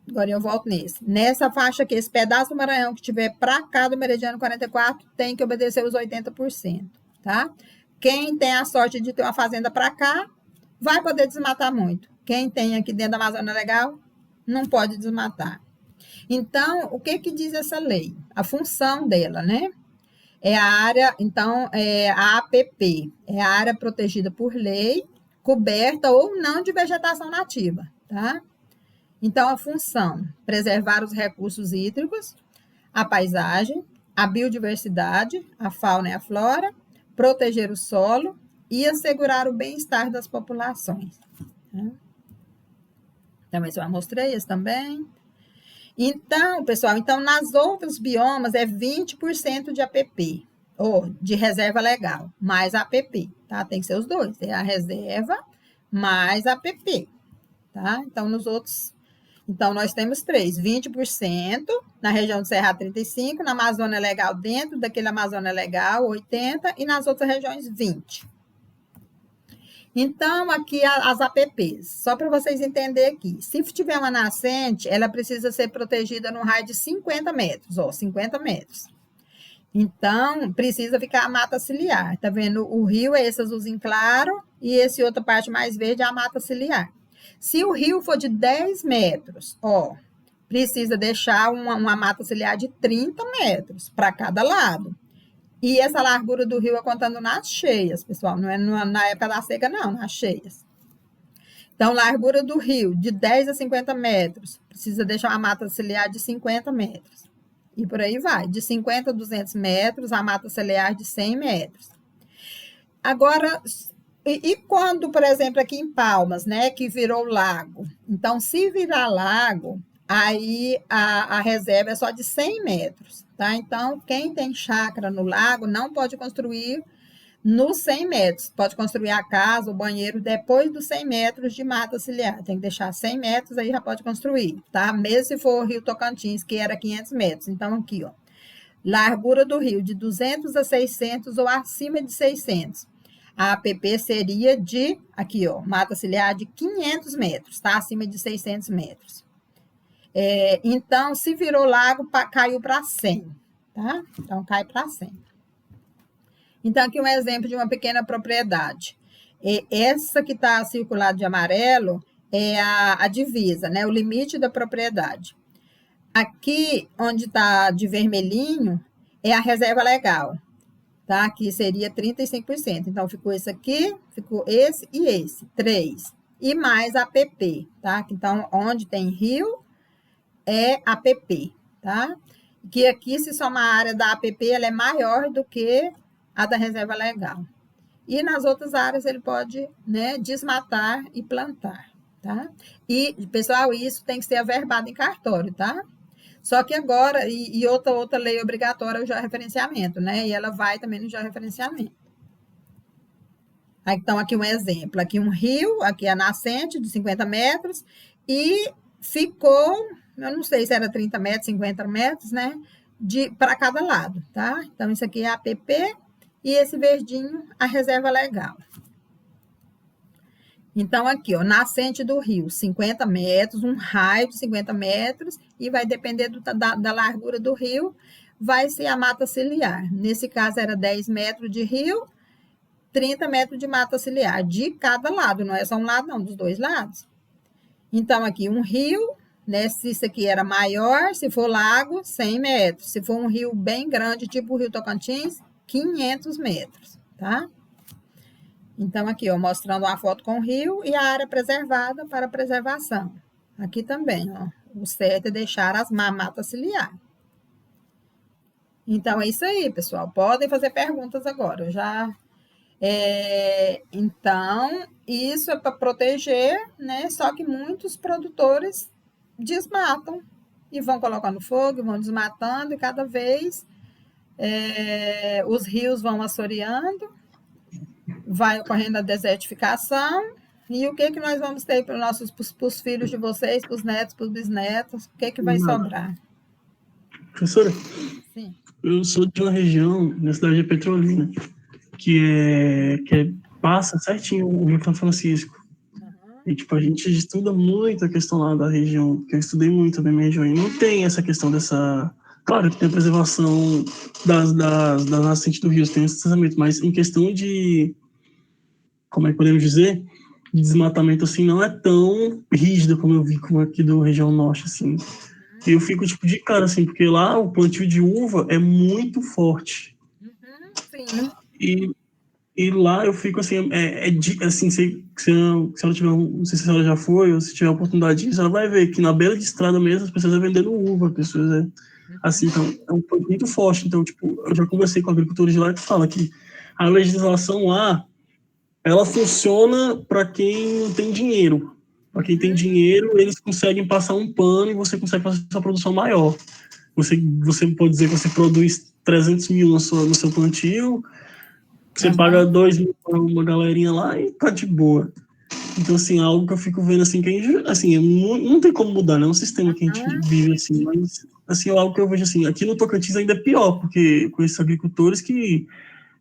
S1: Agora eu volto nesse. Nessa faixa aqui, esse pedaço do Maranhão que tiver para cá do meridiano 44 tem que obedecer os 80%, tá? Quem tem a sorte de ter uma fazenda para cá, vai poder desmatar muito. Quem tem aqui dentro da Amazônia Legal, não pode desmatar. Então, o que diz essa lei? A função dela, né? É a área, então, a APP, é a área protegida por lei, coberta ou não de vegetação nativa, tá? Então, a função, preservar os recursos hídricos, a paisagem, a biodiversidade, a fauna e a flora, proteger o solo e assegurar o bem-estar das populações. Tá? Então, esse eu mostrei, esse também. Então, pessoal, nas outros biomas é 20% de APP, ou de reserva legal, mais APP, tá? Tem que ser os dois, é a reserva mais APP, tá? Então, nos outros, nós temos 20% na região do Cerrado 35%, na Amazônia Legal, dentro daquele Amazônia Legal, 80%, e nas outras regiões, 20%. Então, aqui as APPs, só para vocês entenderem aqui. Se tiver uma nascente, ela precisa ser protegida num raio de 50 metros, 50 metros. Então, precisa ficar a mata ciliar. Tá vendo? O rio é esse azulzinho claro e esse outra parte mais verde é a mata ciliar. Se o rio for de 10 metros, precisa deixar uma mata ciliar de 30 metros para cada lado. E essa largura do rio é contando nas cheias, pessoal. Não é na época da seca, não, nas cheias. Então, largura do rio, de 10 a 50 metros. Precisa deixar uma mata ciliar de 50 metros. E por aí vai. De 50 a 200 metros, a mata ciliar de 100 metros. Agora, e quando, por exemplo, aqui em Palmas, né, que virou lago? Então, se virar lago, aí a reserva é só de 100 metros. Tá? Então, quem tem chácara no lago não pode construir nos 100 metros. Pode construir a casa, o banheiro, depois dos 100 metros de mata ciliar. Tem que deixar 100 metros, aí já pode construir, tá? Mesmo se for o Rio Tocantins, que era 500 metros. Então, aqui, largura do rio de 200 a 600 ou acima de 600. A APP seria de, aqui, mata ciliar de 500 metros, tá? Acima de 600 metros. Então, se virou lago, caiu para 100, tá? Então, cai para 100. Então, aqui um exemplo de uma pequena propriedade. Essa que está circulada de amarelo é a divisa, né? O limite da propriedade. Aqui, onde está de vermelhinho, é a reserva legal, tá? Que seria 35%. Então, ficou esse aqui, ficou esse e esse, 3. E mais a APP, tá? Então, onde tem rio, é APP, tá? Que aqui, se somar a área da APP, ela é maior do que a da reserva legal. E nas outras áreas ele pode, né, desmatar e plantar, tá? E, pessoal, isso tem que ser averbado em cartório, tá? Só que agora, e outra lei obrigatória é o georreferenciamento, né? E ela vai também no georreferenciamento. Então, aqui um exemplo. Aqui um rio, aqui a nascente de 50 metros e ficou... Eu não sei se era 30 metros, 50 metros, né? Para cada lado, tá? Então, isso aqui é a APP e esse verdinho, a reserva legal. Então, aqui, nascente do rio, 50 metros, um raio de 50 metros, e vai depender da largura do rio, vai ser a mata ciliar. Nesse caso, era 10 metros de rio, 30 metros de mata ciliar, de cada lado, não é só um lado, não, dos dois lados. Então, aqui, um rio... Né? Se isso aqui era maior, se for lago, 100 metros. Se for um rio bem grande, tipo o Rio Tocantins, 500 metros, tá? Então, aqui, mostrando uma foto com o rio e a área preservada para preservação. Aqui também, o certo é deixar as matas ciliar. Então, é isso aí, pessoal. Podem fazer perguntas agora. Então, isso é para proteger, né? Só que muitos produtores desmatam e vão colocando fogo, vão desmatando e cada vez os rios vão assoreando, vai ocorrendo a desertificação e o que nós vamos ter para os filhos de vocês, para os netos, para os bisnetos, o que vai sobrar?
S3: Professora,
S1: Sim.
S3: Eu sou de uma região, na cidade de Petrolina, que passa certinho o Rio São Francisco. E, tipo, a gente estuda muito a questão lá da região, porque eu estudei muito também a minha região, e não tem essa questão dessa... Claro que tem a preservação das nascentes do rio, tem esse tratamento, mas em questão de, como é que podemos dizer, de desmatamento, assim, não é tão rígido como eu vi como aqui do região norte, assim. E eu fico, tipo, de cara, assim, porque lá o plantio de uva é muito forte.
S1: Sim.
S3: E lá eu fico assim, assim, se ela tiver, não sei se ela já foi, ou se tiver a oportunidade disso, ela vai ver que na beira de estrada mesmo as pessoas estão vendendo uva, pessoas assim, então é um ponto muito forte. Então, tipo, eu já conversei com agricultores de lá que falam que a legislação lá, ela funciona para quem não tem dinheiro. Para quem tem dinheiro, eles conseguem passar um pano e você consegue fazer sua produção maior. Você pode dizer que você produz 300 mil no seu plantio, você paga 2 mil para uma galerinha lá e tá de boa. Então, assim, é algo que eu fico vendo, assim, que a gente, assim, não tem como mudar, né? É um sistema que a gente vive, assim, mas, assim, é algo que eu vejo, assim, aqui no Tocantins ainda é pior, porque com esses agricultores que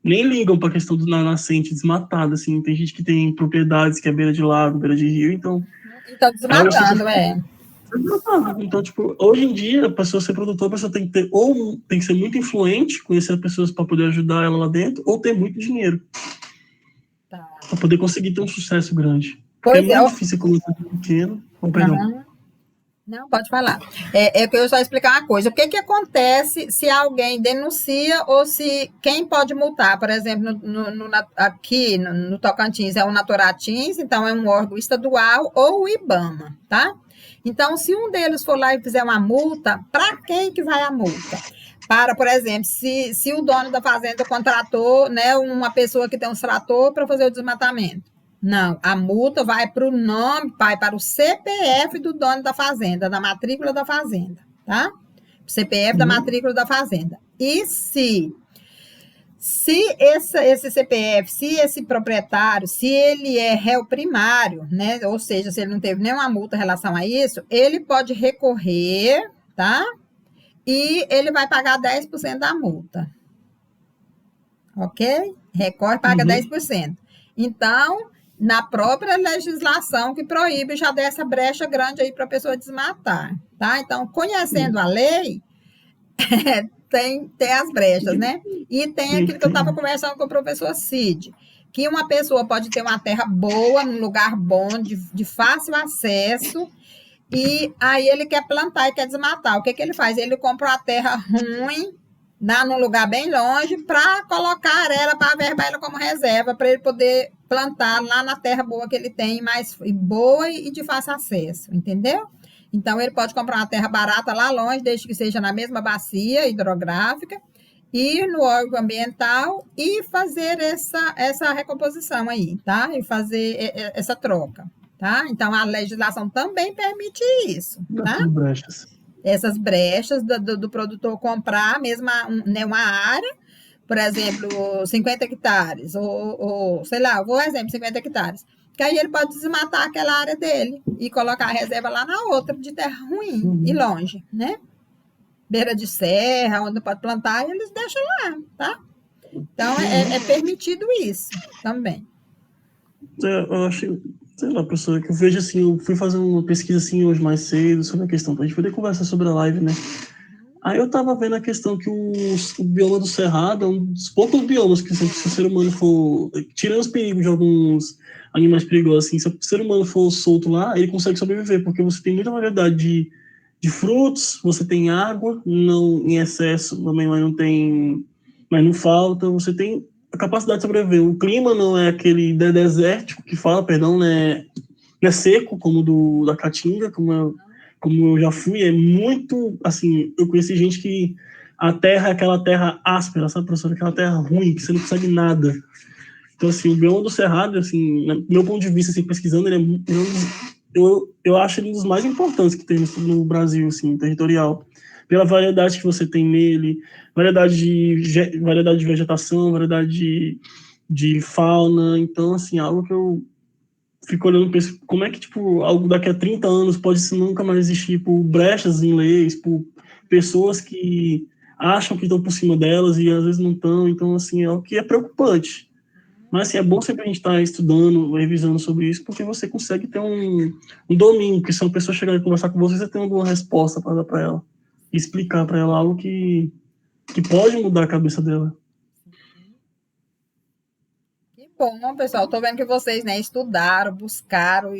S3: nem ligam para a questão do nascente desmatada, assim, tem gente que tem propriedades que é beira de lago, beira de rio, então...
S1: Então, desmatando,
S3: Então, tipo, hoje em dia, a pessoa ser produtora, a pessoa tem que ter, ou tem que ser muito influente, conhecer as pessoas para poder ajudar ela lá dentro, ou ter muito dinheiro.
S1: Tá.
S3: Para poder conseguir ter um sucesso grande.
S1: Pois
S3: é muito difícil começar pequeno. Perdão.
S1: Não, pode falar. É que eu só explicar uma coisa. O que acontece se alguém denuncia ou se quem pode multar? Por exemplo, aqui no Tocantins é o Naturatins, então é um órgão estadual, ou o IBAMA, tá? Então, se um deles for lá e fizer uma multa, para quem que vai a multa? Para, por exemplo, se o dono da fazenda contratou, né, uma pessoa que tem um trator para fazer o desmatamento. Não, a multa vai para o nome, vai para o CPF do dono da fazenda, da matrícula da fazenda, tá? CPF da matrícula da fazenda. E se esse CPF, se esse proprietário, se ele é réu primário, né? Ou seja, se ele não teve nenhuma multa em relação a isso, ele pode recorrer, tá? E ele vai pagar 10% da multa. Ok? Recorre, paga 10%. Então, na própria legislação que proíbe, já dessa brecha grande aí para a pessoa desmatar, tá? Então, conhecendo a lei, tem as brechas, né? E tem aquilo que eu estava conversando com o professor Cid, que uma pessoa pode ter uma terra boa, num lugar bom, de fácil acesso, e aí ele quer plantar e quer desmatar. O que ele faz? Ele compra uma terra ruim, num lugar bem longe, para colocar ela, para averbar ela como reserva, para ele poder plantar lá na terra boa que ele tem, mais boa e de fácil acesso, entendeu? Então, ele pode comprar uma terra barata lá longe, desde que seja na mesma bacia hidrográfica, ir no órgão ambiental e fazer essa recomposição aí, tá? E fazer essa troca, tá? Então, a legislação também permite isso, tá? Essas brechas do produtor comprar mesmo uma área, por exemplo, 50 hectares, ou sei lá, vou exemplo, 50 hectares, que aí ele pode desmatar aquela área dele e colocar a reserva lá na outra, de terra ruim e longe, né? Beira de serra, onde pode plantar, e eles deixam lá, tá? Então, é permitido isso também.
S3: Eu acho, sei lá, professora, que eu vejo assim, eu fui fazer uma pesquisa assim hoje mais cedo sobre a questão, pra gente poder conversar sobre a live, né? Aí eu tava vendo a questão que o bioma do Cerrado é um dos poucos biomas que se o ser humano for, tirando os perigos de alguns animais perigosos, assim, se o ser humano for solto lá, ele consegue sobreviver, porque você tem muita variedade de frutos, você tem água, não em excesso também, mas não falta, você tem a capacidade de sobreviver. O clima não é aquele desértico que fala, perdão, né? Não é seco como da Caatinga, como eu já fui, é muito, assim, eu conheci gente que a terra é aquela terra áspera, sabe, professor? Aquela terra ruim, que você não consegue nada. Então, assim, o bioma do Cerrado, assim, do meu ponto de vista, assim, pesquisando, ele eu acho ele um dos mais importantes que tem no Brasil, assim, territorial. Pela variedade que você tem nele, variedade de vegetação, variedade de fauna. Então, assim, algo que eu fico olhando para isso, como é que, tipo, algo daqui a 30 anos pode nunca mais existir por brechas em leis, por pessoas que acham que estão por cima delas e às vezes não estão. Então, assim, é algo que é preocupante. Mas assim, é bom sempre a gente estar estudando, revisando sobre isso, porque você consegue ter um domínio, porque se uma pessoa chegar e conversar com você, você tem alguma resposta para dar para ela, e explicar para ela algo que pode mudar a cabeça dela.
S1: Que bom, pessoal. Estou vendo que vocês, né, estudaram, buscaram.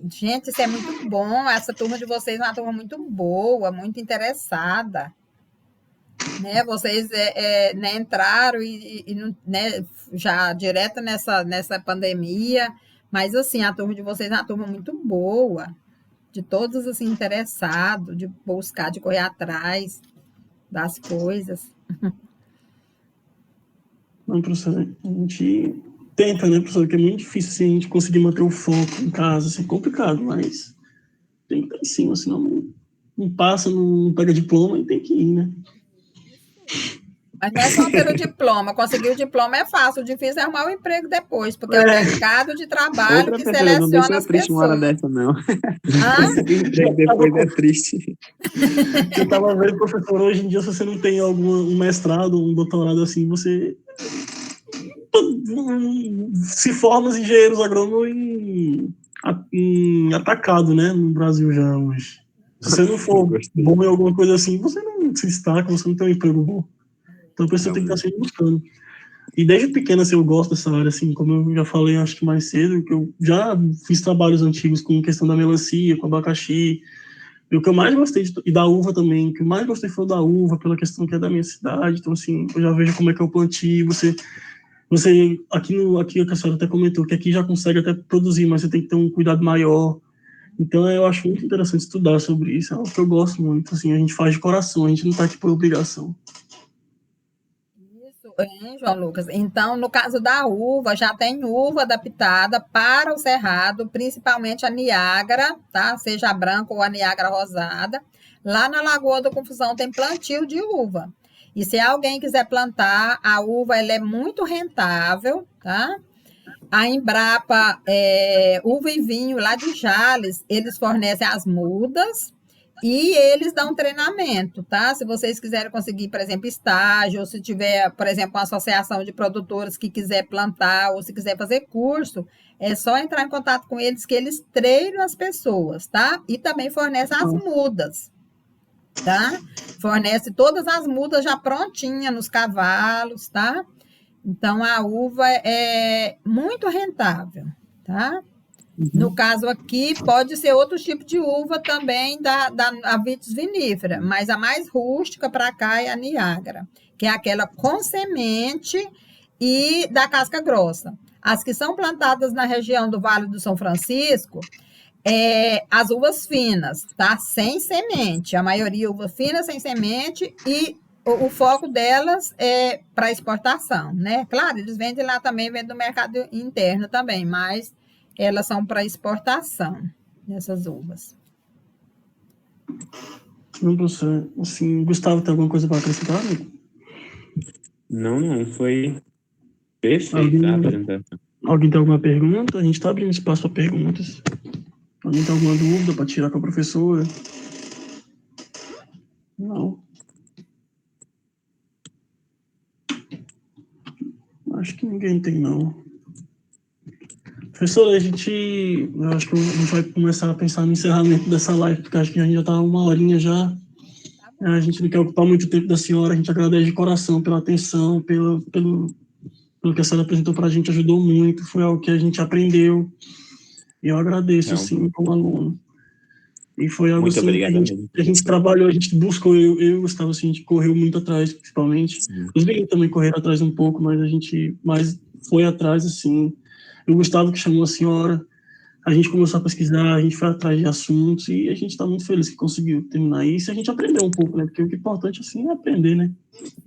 S1: Gente, isso é muito bom. Essa turma de vocês é uma turma muito boa, muito interessada. Né? Vocês né, entraram né, já direto nessa pandemia, mas assim, a turma de vocês é uma turma muito boa, de todos assim, interessados, de buscar, de correr atrás das coisas.
S3: Não, professor, a gente tenta, né, professor, que é muito difícil assim, a gente conseguir manter o foco em casa, assim, é complicado, mas tem que estar em cima, senão não passa, não pega diploma e tem que ir, né?
S1: Mas não é só ter o diploma, conseguir o diploma é fácil, o difícil é arrumar o emprego depois, porque é o mercado de trabalho
S2: Outra
S1: que
S2: pessoa, não
S1: seleciona
S2: deixa
S1: as
S2: triste uma hora
S1: pessoas.
S2: dessa, não.
S1: Hã?
S2: Conseguir emprego depois é triste.
S3: Eu estava vendo, professor, hoje em dia, se você não tem um mestrado, um doutorado assim, você se forma os engenheiros agrônomos em atacado, né, no Brasil já hoje. Se você não for bom em alguma coisa assim, você não se destaca, você não tem um emprego bom. Então a pessoa tem que estar sempre buscando. E desde pequena, assim, eu gosto dessa área, assim, como eu já falei, acho que mais cedo, que eu já fiz trabalhos antigos com questão da melancia, com abacaxi. E o que eu mais gostei, e da uva também, o que eu mais gostei foi da uva, pela questão que é da minha cidade. Então, assim, eu já vejo como é que é o plantio, você aqui a senhora até comentou que aqui já consegue até produzir, mas você tem que ter um cuidado maior. Então, eu acho muito interessante estudar sobre isso, é algo que eu gosto muito, assim, a gente faz de coração, a gente não está aqui por obrigação.
S1: Isso, hein, João Lucas? Então, no caso da uva, já tem uva adaptada para o cerrado, principalmente a Niágara, tá? Seja a branca ou a Niágara rosada. Lá na Lagoa da Confusão tem plantio de uva. E se alguém quiser plantar, a uva ela é muito rentável, tá? A Embrapa, Uva e Vinho, lá de Jales, eles fornecem as mudas e eles dão treinamento, tá? Se vocês quiserem conseguir, por exemplo, estágio, ou se tiver, por exemplo, uma associação de produtores que quiser plantar, ou se quiser fazer curso, é só entrar em contato com eles, que eles treinam as pessoas, tá? E também fornecem as mudas, tá? Fornece todas as mudas já prontinhas nos cavalos, tá? Então, a uva é muito rentável, tá? No caso aqui, pode ser outro tipo de uva também da Vitis vinífera, mas a mais rústica para cá é a Niágara, que é aquela com semente e da casca grossa. As que são plantadas na região do Vale do São Francisco, as uvas finas, tá? Sem semente. A maioria uva fina, sem semente, e o foco delas é para exportação, né? Claro, eles vendem lá também, vendem no mercado interno também, mas elas são para exportação, essas uvas.
S3: Não, professor, assim, Gustavo, tem alguma coisa para acrescentar, amigo?
S2: Não, foi perfeito a apresentação.
S3: Alguém tem alguma pergunta? A gente está abrindo espaço para perguntas. Alguém tem alguma dúvida para tirar com a professora? Não. Acho que ninguém tem, não. Professora, eu acho que a gente vai começar a pensar no encerramento dessa live, porque acho que a gente já está uma horinha já. A gente não quer ocupar muito tempo da senhora, a gente agradece de coração pela atenção, pelo que a senhora apresentou para a gente, ajudou muito, foi algo que a gente aprendeu. E eu agradeço, sim, como aluno. E foi algo
S2: muito
S3: assim
S2: obrigado
S3: que a gente trabalhou, a gente buscou, eu e o Gustavo, assim, a gente correu muito atrás, principalmente. Sim. Os meninos também correram atrás um pouco, mas a gente foi atrás, assim. O Gustavo que chamou a senhora, a gente começou a pesquisar, a gente foi atrás de assuntos e a gente está muito feliz que conseguiu terminar isso. A gente aprendeu um pouco, né? Porque o que é importante, assim, é aprender, né?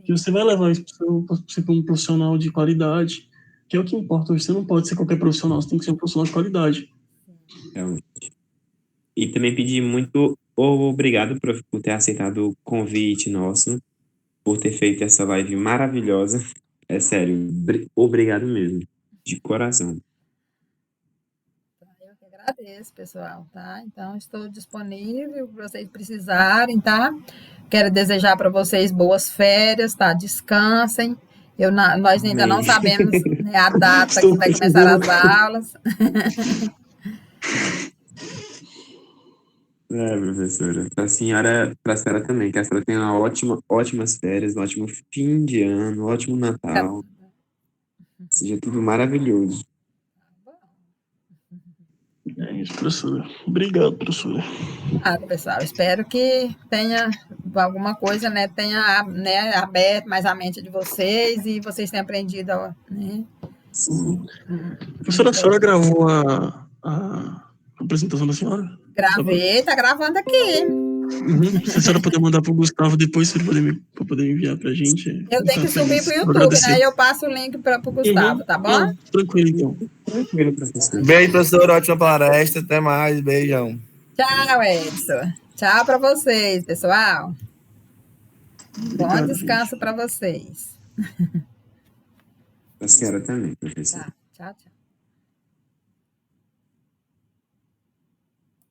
S3: Que você vai levar isso para ser um profissional de qualidade, que é o que importa. Você não pode ser qualquer profissional, você tem que ser um profissional de qualidade.
S2: Realmente. E também pedir muito obrigado por ter aceitado o convite nosso, por ter feito essa live maravilhosa. É sério, obrigado mesmo, de coração.
S1: Eu que agradeço, pessoal, tá? Então, estou disponível para vocês precisarem, tá? Quero desejar para vocês boas férias, tá? Descansem Nós ainda não
S2: Amém.
S1: sabemos, né, a data
S3: Estou
S1: que vai começar
S3: percebendo.
S1: as aulas.
S2: Professora. Para a senhora também, que a senhora tenha ótimas férias, um ótimo fim de ano, um ótimo Natal. Seja tudo maravilhoso.
S3: É isso, professora. Obrigado, professora.
S1: Pessoal, espero que tenha alguma coisa, né, tenha, né, aberto mais a mente de vocês e vocês tenham aprendido, né?
S2: Sim.
S3: Professora, a senhora gravou a apresentação da senhora?
S1: Gravei, tá gravando aqui.
S3: Se a senhora puder mandar para o Gustavo depois, se ele para poder enviar para a gente.
S1: Eu tenho que subir
S3: feliz.
S1: pro
S3: Vou
S1: YouTube,
S3: agradecer.
S1: né? Eu passo o link para o Gustavo, tá bom?
S3: Não, tranquilo, então.
S2: Tranquilo, professor.
S6: Beijo, professor. Ótima palestra. Até mais. Beijão.
S1: Tchau, Edson. Tchau para vocês, pessoal. Bom descanso para vocês.
S2: A senhora também, professor.
S1: Tchau, tchau.